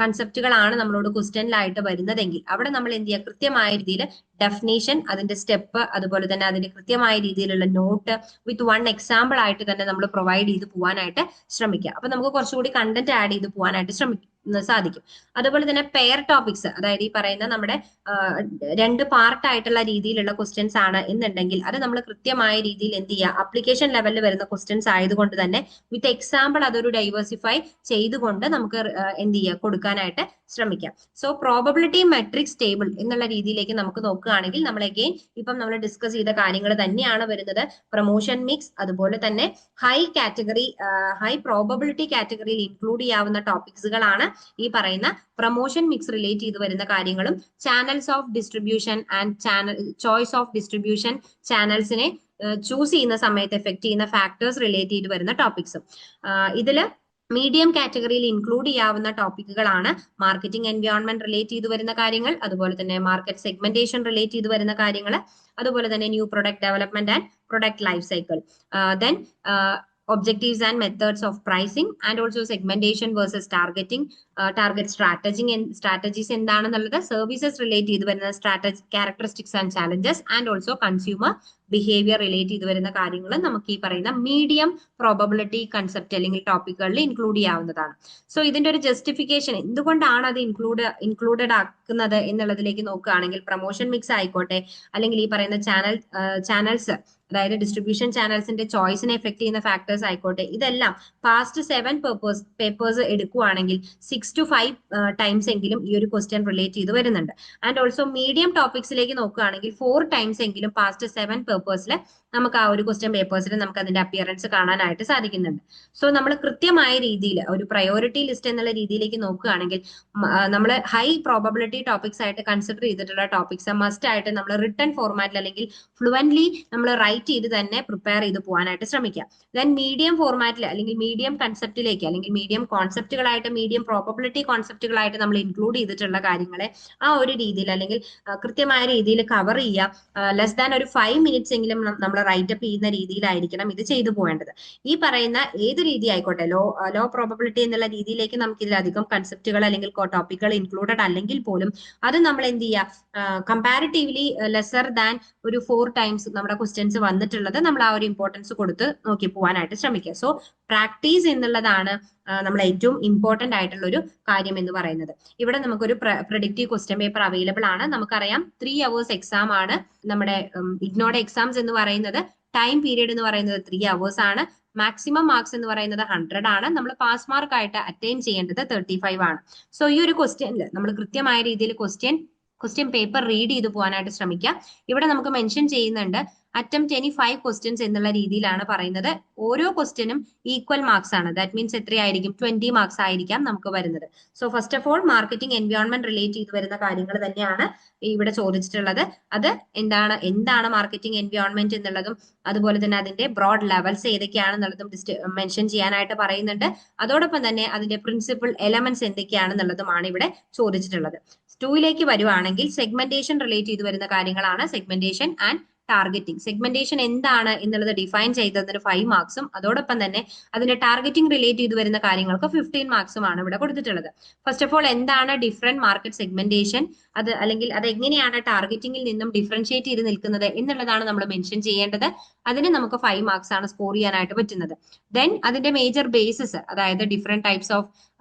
കൺസെപ്റ്റുകളാണ് നമ്മളോട് ക്വസ്റ്റ്യനിലായിട്ട് വരുന്നതെങ്കിൽ അവിടെ നമ്മൾ എന്ത് ചെയ്യുക, കൃത്യമായ രീതിയിൽ ഡെഫിനേഷൻ, അതിന്റെ സ്റ്റെപ്പ്, അതുപോലെ തന്നെ അതിന്റെ കൃത്യമായ രീതിയിലുള്ള നോട്ട് വിത്ത് 1 എക്സാമ്പിൾ ആയിട്ട് തന്നെ നമ്മൾ പ്രൊവൈഡ് ചെയ്ത് പോകാനായിട്ട് ശ്രമിക്കുക. അപ്പൊ നമുക്ക് കുറച്ചുകൂടി കണ്ടന്റ് ആഡ് ചെയ്ത് പോകാനായിട്ട് സാധിക്കും. അതുപോലെ തന്നെ പെയർ ടോപ്പിക്സ്, അതായത് ഈ പറയുന്ന നമ്മുടെ 2 പാർട്ട് ആയിട്ടുള്ള രീതിയിലുള്ള ക്വസ്റ്റ്യൻസ് ആണ് എന്നുണ്ടെങ്കിൽ അത് നമ്മൾ കൃത്യമായ രീതിയിൽ എന്ത് ചെയ്യുക, ആപ്ലിക്കേഷൻ ലെവലിൽ വരുന്ന ക്വസ്റ്റ്യൻസ് ആയതുകൊണ്ട് തന്നെ വിത്ത് എക്സാമ്പിൾ അതൊരു ഡൈവേഴ്സിഫൈ ചെയ്തുകൊണ്ട് നമുക്ക് എന്ത് ചെയ്യുക, കൊടുക്കാനായിട്ട് ശ്രമിക്കാം. സോ പ്രോബബിലിറ്റി മെട്രിക്സ് ടേബിൾ എന്നുള്ള രീതിയിലേക്ക് നമുക്ക് നോക്കുകയാണെങ്കിൽ നമ്മൾ അഗെയിൻ ഇപ്പം നമ്മൾ ഡിസ്കസ് ചെയ്ത കാര്യങ്ങൾ തന്നെയാണ് വരുന്നത്. പ്രൊമോഷൻ മിക്സ്, അതുപോലെ തന്നെ ഹൈ പ്രോബബിലിറ്റി കാറ്റഗറിയിൽ ഇൻക്ലൂഡ് ചെയ്യാവുന്ന ടോപ്പിക്സുകളാണ് ഈ പറയുന്ന പ്രൊമോഷൻ മിക്സ് റിലേറ്റ് ചെയ്ത് വരുന്ന കാര്യങ്ങളും channels of distribution and choice of distribution ചാനൽസിനെ ചൂസ് ചെയ്യുന്ന സമയത്ത് എഫക്ട് ചെയ്യുന്ന ഫാക്ടേഴ്സ് റിലേറ്റ് ചെയ്ത് വരുന്ന ടോപ്പിക്സും. ഇതില് മീഡിയം കാറ്റഗറിയിൽ ഇൻക്ലൂഡ് ചെയ്യാവുന്ന ടോപ്പിക്കുകളാണ് മാർക്കറ്റിംഗ് എൻവയോൺമെന്റ് റിലേറ്റ് ചെയ്ത് വരുന്ന കാര്യങ്ങൾ, അതുപോലെ തന്നെ മാർക്കറ്റ് സെഗ്മെന്റേഷൻ റിലേറ്റ് ചെയ്ത് വരുന്ന കാര്യങ്ങൾ, അതുപോലെ തന്നെ new product development and product life cycle, then objectives and methods of pricing and also segmentation versus targeting, target strategies എന്താണെന്നുള്ളത്, സർവീസസ് റിലേറ്റ് ചെയ്ത് വരുന്ന characteristics and challenges and also consumer behaviour relate ചെയ്ത് വരുന്ന കാര്യങ്ങൾ നമുക്ക് ഈ പറയുന്ന മീഡിയം പ്രോബബിലിറ്റി കൺസെപ്റ്റ് അല്ലെങ്കിൽ ടോപ്പിക്കുകളിൽ ഇൻക്ലൂഡ് ചെയ്യാവുന്നതാണ്. സോ ഇതിന്റെ ഒരു ജസ്റ്റിഫിക്കേഷൻ എന്തുകൊണ്ടാണ് അത് ഇൻക്ലൂഡഡ് ആക്കുന്നത് എന്നുള്ളതിലേക്ക് നോക്കുകയാണെങ്കിൽ പ്രൊമോഷൻ മിക്സ് ആയിക്കോട്ടെ അല്ലെങ്കിൽ ഈ പറയുന്ന ചാനൽസ് അതായത് ഡിസ്ട്രിബ്യൂഷൻ ചാനൽസിന്റെ ചോയ്സിനെ എഫക്ട് ചെയ്യുന്ന ഫാക്ടേഴ്സ് ആയിക്കോട്ടെ, ഇതെല്ലാം പാസ്റ്റ് 7 പേപ്പേഴ്സ് എടുക്കുകയാണെങ്കിൽ 6 to 5 ടൈംസ് എങ്കിലും ഈ ഒരു ക്വസ്റ്റ്യൻ റിലേറ്റ് ചെയ്ത് വരുന്നുണ്ട്. ആൻഡ് ഓൾസോ മീഡിയം ടോപ്പിക്സിലേക്ക് നോക്കുകയാണെങ്കിൽ 4 ടൈംസ് എങ്കിലും പാസ്റ്റ് 7 പേപ്പേഴ്സിൽ നമുക്ക് ആ ഒരു ക്വസ്റ്റ്യൻ പേപ്പേഴ്സിൽ നമുക്ക് അതിന്റെ അപ്പിയറൻസ് കാണാനായിട്ട് സാധിക്കുന്നുണ്ട്. സോ നമ്മൾ കൃത്യമായ രീതിയിൽ ഒരു പ്രയോറിറ്റി ലിസ്റ്റ് എന്നുള്ള രീതിയിലേക്ക് നോക്കുകയാണെങ്കിൽ നമ്മൾ ഹൈ പ്രോബബിലിറ്റി ടോപ്പിക്സ് ആയിട്ട് കൺസിഡർ ചെയ്തിട്ടുള്ള ടോപ്പിക്സ് മസ്റ്റ് ആയിട്ട് നമ്മൾ റിട്ടൺ ഫോർമാറ്റിൽ അല്ലെങ്കിൽ ഫ്ലുവന്റ്ലി നമ്മൾ റൈറ്റ് ചെയ്ത് തന്നെ പ്രിപ്പയർ ചെയ്ത് പോകാനായിട്ട് ശ്രമിക്കുക. ദെൻ മീഡിയം ഫോർമാറ്റിൽ അല്ലെങ്കിൽ മീഡിയം കൺസെപ്റ്റിലേക്ക് അല്ലെങ്കിൽ മീഡിയം കോൺസെപ്റ്റുകളായിട്ട് മീഡിയം പ്രോബബിലിറ്റി കോൺസെപ്റ്റുകളായിട്ട് നമ്മൾ ഇൻക്ലൂഡ് ചെയ്തിട്ടുള്ള കാര്യങ്ങളെ ആ ഒരു രീതിയിൽ അല്ലെങ്കിൽ കൃത്യമായ രീതിയിൽ കവർ ചെയ്യുക. ലെസ് ദാൻ ഒരു 5 മിനിറ്റ്സ് എങ്കിലും നമ്മൾ റൈറ്റ് അപ്പ് ചെയ്യുന്ന രീതിയിലായിരിക്കണം ഇത് ചെയ്തു പോകേണ്ടത്. ഈ പറയുന്ന ഏത് രീതി ആയിക്കോട്ടെ, ലോ പ്രോബബിലിറ്റി എന്നുള്ള രീതിയിലേക്ക് നമുക്ക് ഇതിലധികം കൺസെപ്റ്റുകൾ അല്ലെങ്കിൽ ടോപ്പിക്കുകൾ ഇൻക്ലൂഡഡ് അല്ലെങ്കിൽ പോലും അത് നമ്മൾ എന്ത് ചെയ്യുക, കമ്പാരിറ്റീവ്ലി ലെസർ ദാൻ ഒരു 4 ടൈംസ് നമ്മുടെ ക്വസ്റ്റ്യൻസ് വന്നിട്ടുള്ളത് നമ്മൾ ആ ഒരു ഇമ്പോർട്ടൻസ് കൊടുത്ത് നോക്കി പോകാനായിട്ട് ശ്രമിക്കുക. സോ പ്രാക്ടീസ് എന്നുള്ളതാണ് നമ്മൾ ഏറ്റവും ഇമ്പോർട്ടന്റ് ആയിട്ടുള്ള ഒരു കാര്യം എന്ന് പറയുന്നത്. ഇവിടെ നമുക്കൊരു പ്രെഡിക്റ്റീവ് ക്വസ്റ്റ്യൻ പേപ്പർ അവൈലബിൾ ആണ്. നമുക്കറിയാം 3 hours എക്സാം ആണ് നമ്മുടെ ഇഗ്നോയുടെ എക്സാംസ് എന്ന് പറയുന്നത്. ടൈം പീരീഡ് എന്ന് പറയുന്നത് 3 hours ആണ്. മാക്സിമം മാർക്സ് എന്ന് പറയുന്നത് 100 ആണ്. നമ്മൾ പാസ് മാർക്ക് ആയിട്ട് അറ്റൈൻ ചെയ്യേണ്ടത് 35 ആണ്. സോ ഈ ഒരു ക്വസ്റ്റ്യനിൽ നമ്മൾ കൃത്യമായ രീതിയിൽ ക്വസ്റ്റ്യൻ പേപ്പർ റീഡ് ചെയ്ത് പോകാനായിട്ട് ശ്രമിക്കുക. ഇവിടെ നമുക്ക് മെൻഷൻ ചെയ്യുന്നുണ്ട് അറ്റംപ്റ്റ് എനി 5 ക്വസ്റ്റ്യൻസ് എന്നുള്ള രീതിയിലാണ് പറയുന്നത്. ഓരോ ക്വസ്റ്റ്യനും ഈക്വൽ മാർക്സ് ആണ്. ദാറ്റ് മീൻസ് എത്രയായിരിക്കും? 20 മാർക്സ് ആയിരിക്കാം നമുക്ക് വരുന്നത്. So first of all marketing environment relate ചെയ്ത് വരുന്ന കാര്യങ്ങൾ തന്നെയാണ് ഇവിടെ ചോദിച്ചിട്ടുള്ളത്. അത് എന്താണ് മാർക്കറ്റിംഗ് എൻവയോൺമെന്റ് എന്നുള്ളതും അതുപോലെ തന്നെ അതിന്റെ ബ്രോഡ് ലെവൽസ് ഏതൊക്കെയാണെന്നുള്ളതും മെൻഷൻ ചെയ്യാനായിട്ട് പറയുന്നുണ്ട്. അതോടൊപ്പം തന്നെ അതിന്റെ പ്രിൻസിപ്പൽ എലമെന്റ്സ് എന്തൊക്കെയാണെന്നുള്ളതുമാണ് ഇവിടെ ചോദിച്ചിട്ടുള്ളത്. 2ലേക്ക് വരുവാണെങ്കിൽ സെഗ്മെന്റേഷൻ റിലേറ്റ് ചെയ്ത് വരുന്ന കാര്യങ്ങളാണ്. Segmentation and targeting. സെഗ്മെന്റേഷൻ എന്താണ് എന്നുള്ളത് ഡിഫൈൻ ചെയ്തതിന് 5 മാർക്സും അതോടൊപ്പം തന്നെ അതിന്റെ ടാർഗറ്റിംഗ് റിലേറ്റ് ചെയ്ത് വരുന്ന കാര്യങ്ങൾക്ക് 15 മാർക്സുമാണ് ഇവിടെ കൊടുത്തിട്ടുള്ളത്. ഫസ്റ്റ് ഓഫ് ഓൾ എന്താണ് ഡിഫറെന്റ് മാർക്കറ്റ് സെഗ്മെന്റേഷൻ, അത് അല്ലെങ്കിൽ അത് എങ്ങനെയാണ് ടാർഗറ്റിംഗിൽ നിന്നും ഡിഫറൻഷിയേറ്റ് ചെയ്ത് നിൽക്കുന്നത് എന്നുള്ളതാണ് നമ്മൾ മെൻഷൻ ചെയ്യേണ്ടത്. അതിന് നമുക്ക് 5 മാർക്സ് ആണ് സ്കോർ ചെയ്യാനായിട്ട് പറ്റുന്നത്. ദെൻ അതിന്റെ മേജർ ബേസിസ്, അതായത് different types of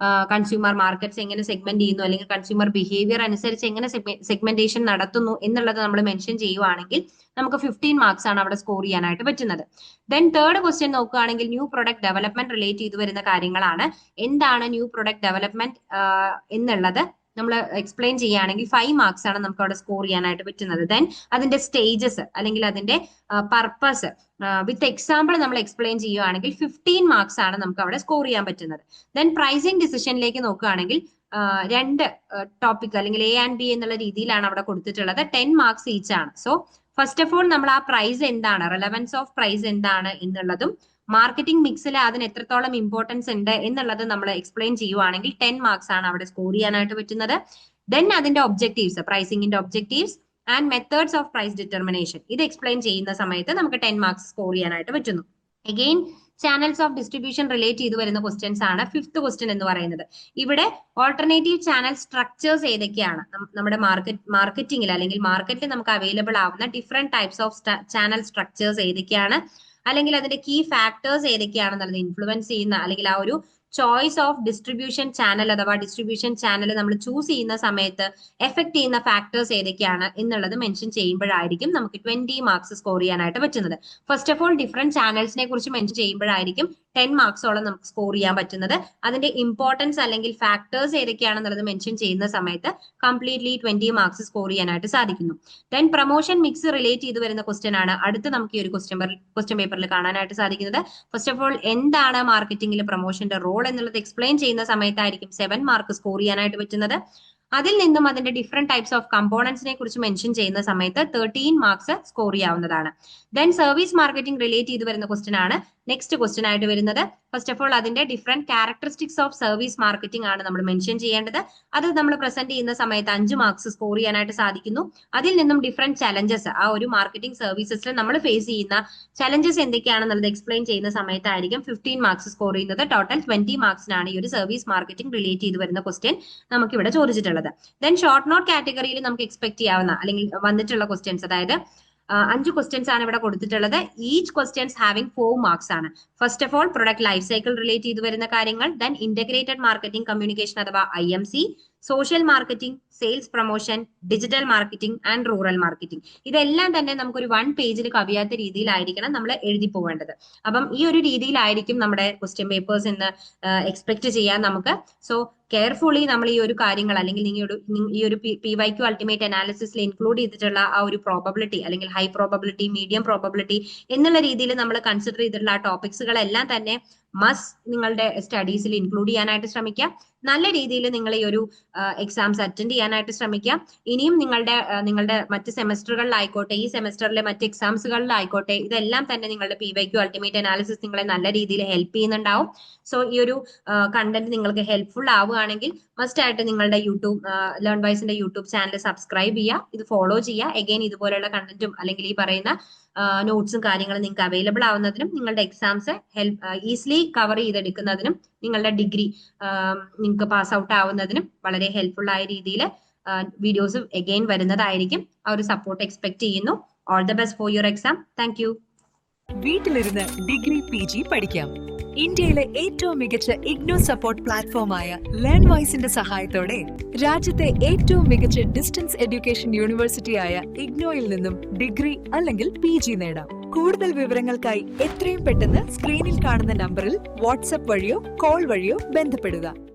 consumer markets എങ്ങനെ സെഗ്മെന്റ് ചെയ്യുന്നു അല്ലെങ്കിൽ കൺസ്യൂമർ ബിഹേവിയർ അനുസരിച്ച് എങ്ങനെ സെഗ്മെന്റേഷൻ നടത്തുന്നു എന്നുള്ളത് നമ്മൾ മെൻഷൻ ചെയ്യുവാണെങ്കിൽ നമുക്ക് 15 മാർക്സ് ആണ് അവിടെ സ്കോർ ചെയ്യാനായിട്ട് പറ്റുന്നത്. ദെൻ തേർഡ് ക്വസ്റ്റ്യൻ നോക്കുകയാണെങ്കിൽ ന്യൂ പ്രൊഡക്റ്റ് ഡെവലപ്മെന്റ് റിലേറ്റ് ചെയ്ത് വരുന്ന കാര്യങ്ങളാണ്. എന്താണ് ന്യൂ പ്രൊഡക്റ്റ് ഡെവലപ്മെന്റ് എന്നുള്ളത് നമ്മൾ എക്സ്പ്ലെയിൻ ചെയ്യുകയാണെങ്കിൽ 5 മാർക്സ് ആണ് നമുക്ക് അവിടെ സ്കോർ ചെയ്യാനായിട്ട് പറ്റുന്നത്. ദെൻ അതിന്റെ സ്റ്റേജസ് അല്ലെങ്കിൽ അതിന്റെ പർപ്പസ് വിത്ത് എക്സാമ്പിൾ നമ്മൾ എക്സ്പ്ലെയിൻ ചെയ്യുകയാണെങ്കിൽ 15 മാർക്സ് ആണ് നമുക്ക് അവിടെ സ്കോർ ചെയ്യാൻ പറ്റുന്നത്. ദെൻ പ്രൈസിംഗ് ഡിസിഷനിലേക്ക് നോക്കുകയാണെങ്കിൽ 2 ടോപ്പിക് അല്ലെങ്കിൽ A ആൻഡ് B എന്നുള്ള രീതിയിലാണ് അവിടെ കൊടുത്തിട്ടുള്ളത്. 10 മാർക്സ് ഈച്ച് ആണ്. സോ ഫസ്റ്റ് ഓഫ് ഓൾ നമ്മൾ ആ പ്രൈസ് എന്താണ്, റെലവൻസ് ഓഫ് പ്രൈസ് എന്താണ് എന്നുള്ളതും മാർക്കറ്റിംഗ് മിക്സിൽ അതിന് എത്രത്തോളം ഇമ്പോർട്ടൻസ് ഉണ്ട് എന്നുള്ളത് നമ്മൾ എക്സ്പ്ലെയിൻ ചെയ്യുവാണെങ്കിൽ 10 മാർക്സ് ആണ് അവിടെ സ്കോർ ചെയ്യാനായിട്ട് പറ്റുന്നത്. ദെൻ അതിന്റെ ഒബ്ജക്റ്റീവ്സ്, പ്രൈസിംഗിന്റെ objectives and methods of price determination, ഇത് എക്സ്പ്ലെയിൻ ചെയ്യുന്ന സമയത്ത് നമുക്ക് 10 മാർക്സ് സ്കോർ ചെയ്യാനായിട്ട് പറ്റുന്നു. Again channels of distribution relate ചെയ്ത് വരുന്ന ക്വസ്റ്റ്യൻസ് ആണ് 5th ക്വസ്റ്റ്യൻ എന്ന് പറയുന്നത്. ഇവിടെ ഓൾട്ടർനേറ്റീവ് ചാനൽ സ്ട്രക്ചേഴ്സ് ഏതൊക്കെയാണ്, നമ്മുടെ മാർക്കറ്റിംഗിൽ അല്ലെങ്കിൽ മാർക്കറ്റിൽ നമുക്ക് അവൈലബിൾ ആവുന്ന different types of channel structures ഏതൊക്കെയാണ്, അല്ലെങ്കിൽ അതിന്റെ കീ ഫാക്ടേഴ്സ് ഏതൊക്കെയാണെന്നുള്ളത് ഇൻഫ്ലുവൻസ് ചെയ്യുന്ന അല്ലെങ്കിൽ ആ ഒരു ചോയ്സ് ഓഫ് ഡിസ്ട്രിബ്യൂഷൻ ചാനൽ അഥവാ ഡിസ്ട്രിബ്യൂഷൻ ചാനൽ നമ്മൾ ചൂസ് ചെയ്യുന്ന സമയത്ത് എഫക്ട് ചെയ്യുന്ന ഫാക്ടേഴ്സ് ഏതൊക്കെയാണ് എന്നുള്ളത് മെൻഷൻ ചെയ്യുമ്പോഴായിരിക്കും നമുക്ക് 20 മാർക്സ് സ്കോർ ചെയ്യാനായിട്ട് പറ്റുന്നത്. ഫസ്റ്റ് ഓഫ് ഓൾ ഡിഫറെന്റ് ചാനൽസിനെ കുറിച്ച് മെൻഷൻ ചെയ്യുമ്പോഴായിരിക്കും 10 മാർക്സോളം നമുക്ക് സ്കോർ ചെയ്യാൻ പറ്റുന്നത്. അതിന്റെ ഇമ്പോർട്ടൻസ് അല്ലെങ്കിൽ ഫാക്ടേഴ്സ് ഏതൊക്കെയാണെന്നുള്ളത് മെൻഷൻ ചെയ്യുന്ന സമയത്ത് കംപ്ലീറ്റ്ലി 20 മാർക്സ് സ്കോർ ചെയ്യാനായിട്ട് സാധിക്കുന്നു. ദെൻ പ്രൊമോഷൻ മിക്സ് റിലേറ്റ് ചെയ്ത് വരുന്ന ക്വസ്റ്റ്യൻ ആണ് അടുത്ത് നമുക്ക് ഈ ഒരു ക്വസ്റ്റ്യൻ പേപ്പറിൽ കാണാനായിട്ട് സാധിക്കുന്നത്. ഫസ്റ്റ് ഓഫ് ഓൾ എന്താണ് മാർക്കറ്റിംഗിൽ പ്രൊമോഷന്റെ റോൾ എന്നുള്ളത് എക്സ്പ്ലെയിൻ ചെയ്യുന്ന സമയത്തായിരിക്കും 7 മാർക്ക് സ്കോർ ചെയ്യാനായിട്ട് പറ്റുന്നത്. അതിൽ നിന്നും അതിന്റെ ഡിഫറെന്റ് ടൈപ്സ് ഓഫ് കമ്പോണൻസിനെ കുറിച്ച് മെൻഷൻ ചെയ്യുന്ന സമയത്ത് 13 മാർക്സ് സ്കോർ ചെയ്യാവുന്നതാണ്. ദെൻ സർവീസ് മാർക്കറ്റിംഗ് റിലേറ്റ് ചെയ്ത് വരുന്ന ക്വസ്റ്റ്യൻ ആണ് നെക്സ്റ്റ് ക്വസ്റ്റ്യൻ ആയിട്ട് വരുന്നത്. ഫസ്റ്റ് ഓഫ് ഓൾ അതിന്റെ different characteristics of service marketing ആണ് നമ്മൾ മെൻഷൻ ചെയ്യേണ്ടത്. അത് നമ്മൾ പ്രസന്റ് ചെയ്യുന്ന സമയത്ത് 5 മാർക്സ് സ്കോർ ചെയ്യാനായിട്ട് സാധിക്കുന്നു. അതിൽ നിന്നും ഡിഫറെന്റ് ചലഞ്ചസ്, ആ ഒരു മാർക്കറ്റിംഗ് സർവീസസിൽ നമ്മൾ ഫേസ് ചെയ്യുന്ന ചലഞ്ചസ് എന്തൊക്കെയാണെന്നുള്ളത് എക്സ്പ്ലെയിൻ ചെയ്യുന്ന സമയത്തായിരിക്കും 15 മാർക്സ് സ്കോർ ചെയ്യുന്നത്. ടോട്ടൽ 20 മാർക്സിനാണ് ഈ ഒരു സർവീസ് മാർക്കറ്റിംഗ് റിലേറ്റ് ചെയ്ത് വരുന്ന ക്വസ്റ്റ്യൻ നമുക്ക് ഇവിടെ ചോദിച്ചിട്ടുള്ളത്. ദെൻ ഷോർട്ട് നോട്ട് കാറ്റഗറിയിൽ നമുക്ക് എക്സ്പെക്ട് ചെയ്യാവുന്ന അല്ലെങ്കിൽ വന്നിട്ടുള്ള ക്വസ്റ്റ്യൻസ്, അതായത് 5 ക്വസ്റ്റ്യൻസ് ആണ് ഇവിടെ കൊടുത്തിട്ടുള്ളത്. ഈച്ച് ക്വസ്റ്റ്യൻസ് ഹാവിംഗ് 4 മാർക്സ് ആണ്. First of all product life cycle relate ചെയ്ത് വരുന്ന കാര്യങ്ങൾ, ദെൻ ഇന്റഗ്രേറ്റഡ് മാർക്കറ്റിംഗ് കമ്മ്യൂണിക്കേഷൻ അഥവാ IMC, social marketing, sales promotion, digital marketing and rural marketing. ഇതെല്ലാം തന്നെ നമുക്കൊരു 1 പേജിൽ കവിയാത്ത രീതിയിലായിരിക്കണം നമ്മൾ എഴുതി പോവേണ്ടത്. അപ്പം ഈ ഒരു രീതിയിലായിരിക്കും നമ്മുടെ ക്വസ്റ്റ്യൻ പേപ്പേഴ്സ് എന്ന് എക്സ്പെക്ട് ചെയ്യാൻ നമുക്ക്. സോ കെയർഫുള്ളി നമ്മൾ ഈ ഒരു കാര്യങ്ങൾ അല്ലെങ്കിൽ ഈ ഒരു PYQ അൾട്ടിമേറ്റ് അനാലിസിസിൽ ഇൻക്ലൂഡ് ചെയ്തിട്ടുള്ള ആ ഒരു പ്രോബബിലിറ്റി അല്ലെങ്കിൽ ഹൈ പ്രോബബിലിറ്റി, മീഡിയം പ്രോബബിലിറ്റി എന്നുള്ള രീതിയിൽ നമ്മൾ കൺസിഡർ ചെയ്തിട്ടുള്ള ആ ടോപ്പിക്സുകളെല്ലാം തന്നെ നിങ്ങളുടെ സ്റ്റഡീസിൽ ഇൻക്ലൂഡ് ചെയ്യാനായിട്ട് ശ്രമിക്കുക. നല്ല രീതിയിൽ നിങ്ങൾ ഈ ഒരു എക്സാംസ് അറ്റൻഡ് ചെയ്യാനായിട്ട് ശ്രമിക്കുക. ഇനിയും നിങ്ങളുടെ മറ്റ് സെമസ്റ്ററുകളിലായിക്കോട്ടെ, ഈ സെമസ്റ്ററിലെ മറ്റ് എക്സാംസുകളിലായിക്കോട്ടെ, ഇതെല്ലാം തന്നെ നിങ്ങളുടെ PYQ അൾട്ടിമേറ്റ് അനാലിസിസ് നിങ്ങളെ നല്ല രീതിയിൽ ഹെൽപ്പ് ചെയ്യുന്നുണ്ടാവും. സോ ഈ ഒരു കണ്ടന്റ് നിങ്ങൾക്ക് ഹെൽപ്ഫുൾ ആവുകയാണെങ്കിൽ മസ്റ്റ് ആയിട്ട് നിങ്ങളുടെ ലേൺ വൈസിന്റെ യൂട്യൂബ് ചാനൽ സബ്സ്ക്രൈബ് ചെയ്യുക, ഇത് ഫോളോ ചെയ്യുക. എഗെയിൻ ഇതുപോലെയുള്ള കണ്ടന്റും അല്ലെങ്കിൽ ഈ പറയുന്ന നോട്ട്സും കാര്യങ്ങളും നിങ്ങൾക്ക് അവൈലബിൾ ആവുന്നതിനും നിങ്ങളുടെ എക്സാംസ് ഈസിലി കവർ ചെയ്തെടുക്കുന്നതിനും നിങ്ങളുടെ ഡിഗ്രി നിങ്ങൾക്ക് പാസ് ഔട്ട് ആവുന്നതിനും വളരെ ഹെൽപ്ഫുൾ ആയ രീതിയിൽ വീഡിയോസ് എഗെയിൻ വരുന്നതായിരിക്കും. ആ ഒരു സപ്പോർട്ട് എക്സ്പെക്ട് ചെയ്യുന്നു. All the best for your exam. Thank you. വീട്ടിലിരുന്ന് ഡിഗ്രി PG പഠിക്കാം. ഇന്ത്യയിലെ ഏറ്റവും മികച്ച ഇഗ്നോ സപ്പോർട്ട് പ്ലാറ്റ്ഫോമായ ലേൺവൈസിന്റെ സഹായത്തോടെ രാജ്യത്തെ ഏറ്റവും മികച്ച ഡിസ്റ്റൻസ് എഡ്യൂക്കേഷൻ യൂണിവേഴ്സിറ്റിയായ ഇഗ്നോയിൽ നിന്നും ഡിഗ്രി അല്ലെങ്കിൽ PG നേടാം. കൂടുതൽ വിവരങ്ങൾക്കായി എത്രയും പെട്ടെന്ന് സ്ക്രീനിൽ കാണുന്ന നമ്പറിൽ വാട്സ്ആപ്പ് വഴിയോ കോൾ വഴിയോ ബന്ധപ്പെടുക.